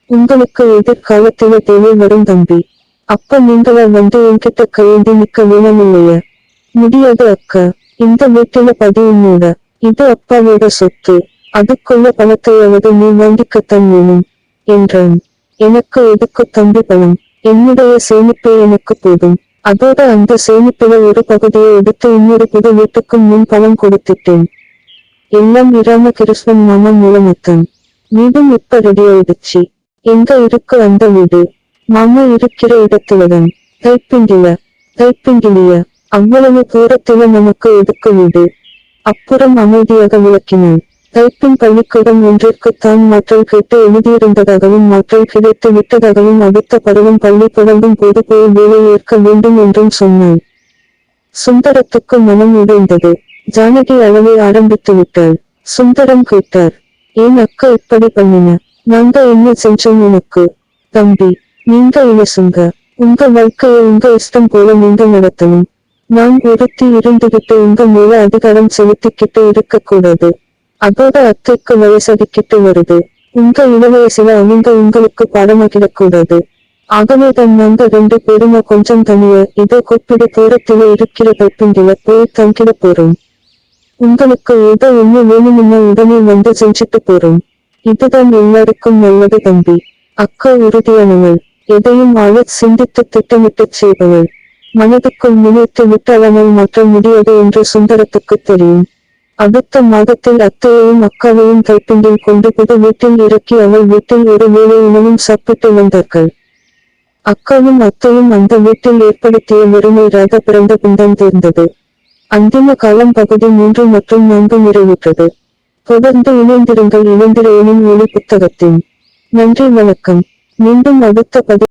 S1: உங்களுக்கு எதிர்காலத்தில தேவை வரும் தம்பி. அப்ப நீங்களா வந்து என்கிட்ட கையேந்தி நிக்க வேணும் இல்லையா. முடியாது அக்கா. இந்த வீட்டில பதிவுன்னோட. இது அப்பாவோட சொத்து. அதுக்குள்ள பணத்தையாவது நீ வாங்கிக்கத்தான் வேணும் என்றான். எனக்கு எதுக்கு தம்பி பணம். என்னுடைய சேமிப்பே எனக்கு போதும். அதோட அந்த சேமிப்பில ஒரு பகுதியை எடுத்து இன்னொரு புது வீட்டுக்கும் முன் பணம் கொடுத்துட்டேன். எல்லாம் இராமகிருஷ்ணன் மாமா மூலமாத்தான். வீடும் இப்ப ரெடி ஆயிடுச்சு. எங்க இருக்கு அந்த வீடு. மாமா இருக்கிற இடத்துலதான். தைப்பிண்டிலியா அவ்வளவு தூரத்தில நமக்கு எதுக்கு வீடு. அப்புறம் அமைதியாக விளக்கினான். தைப்பின் பள்ளிக்கூடம் ஒன்றிற்கு தான் மாற்றல் கேட்டு எழுதியிருந்ததாகவும் மாற்றல் கிடைத்து விட்டதாகவும் அடுத்த பருவம் பள்ளி தொடங்கும் போது போய் வேலை ஏற்க வேண்டும் என்றும் சொன்னான். சுந்தரத்துக்கு மனம் உடைந்தது. ஜானகி அளவை ஆரம்பித்து விட்டாள். சுந்தரம் கேட்டார், ஏன் அக்கா இப்படி பண்ணின. நாங்க என்ன செஞ்சோம் உனக்கு. தம்பி நீங்க இலசுங்க. உங்க வாழ்க்கையை உங்க இஷ்டம் போல நீங்க நடத்தணும். நான் ஒருத்தி இருந்துகிட்டு உங்க மேல அதிகாரம் செலுத்திக்கிட்டு இருக்க கூடாது. அதோட அத்தைக்கு வயசாகிக்கிட்டு வருது. உங்க இளவயசுல அவங்க உங்களுக்கு பாடமாகிடக்கூடாது. ஆகவேதான் நாங்க 2 பேருமா கொஞ்சம் தனிய இதோ கூப்பிடு தூரத்தில இருக்கிற தைப்பிண்டில போய் தங்கிட போறோம். உங்களுக்கு ஏதோ ஒண்ணு வேணும்னா உடனே வந்து செஞ்சுட்டு போறோம். இதுதான் எல்லாருக்கும் நல்லது தம்பி. அக்கா உறுதியானவள். எதையும் ஆழச் சிந்தித்து திட்டமிட்டுச் செய்பவள். மனதுக்குள் நினைத்து விட்டால் மாற்ற முடியாது என்று சுந்தரத்துக்கு தெரியும். அடுத்த மாதத்தில் அத்தையையும் அக்காவையும் கைப்பிண்டில் கொண்டு புது வீட்டில் இறக்கி அவள் வீட்டில் ஒரு வேளை உணவும் சாப்பிட்டு வந்தார்கள். அக்காவும் அத்தையும் அந்த வீட்டில் ஏற்படுத்திய வெறுமை ராக பிறந்த பின்தான் தீர்ந்தது. அந்திம காலம் பகுதி 3 மற்றும் 4 நிறைவுற்றது. தொடர்ந்து இணைந்திருங்கள் இணைந்திரையனின் ஒளி புத்தகத்தின். நன்றி வணக்கம். மீண்டும் அடுத்த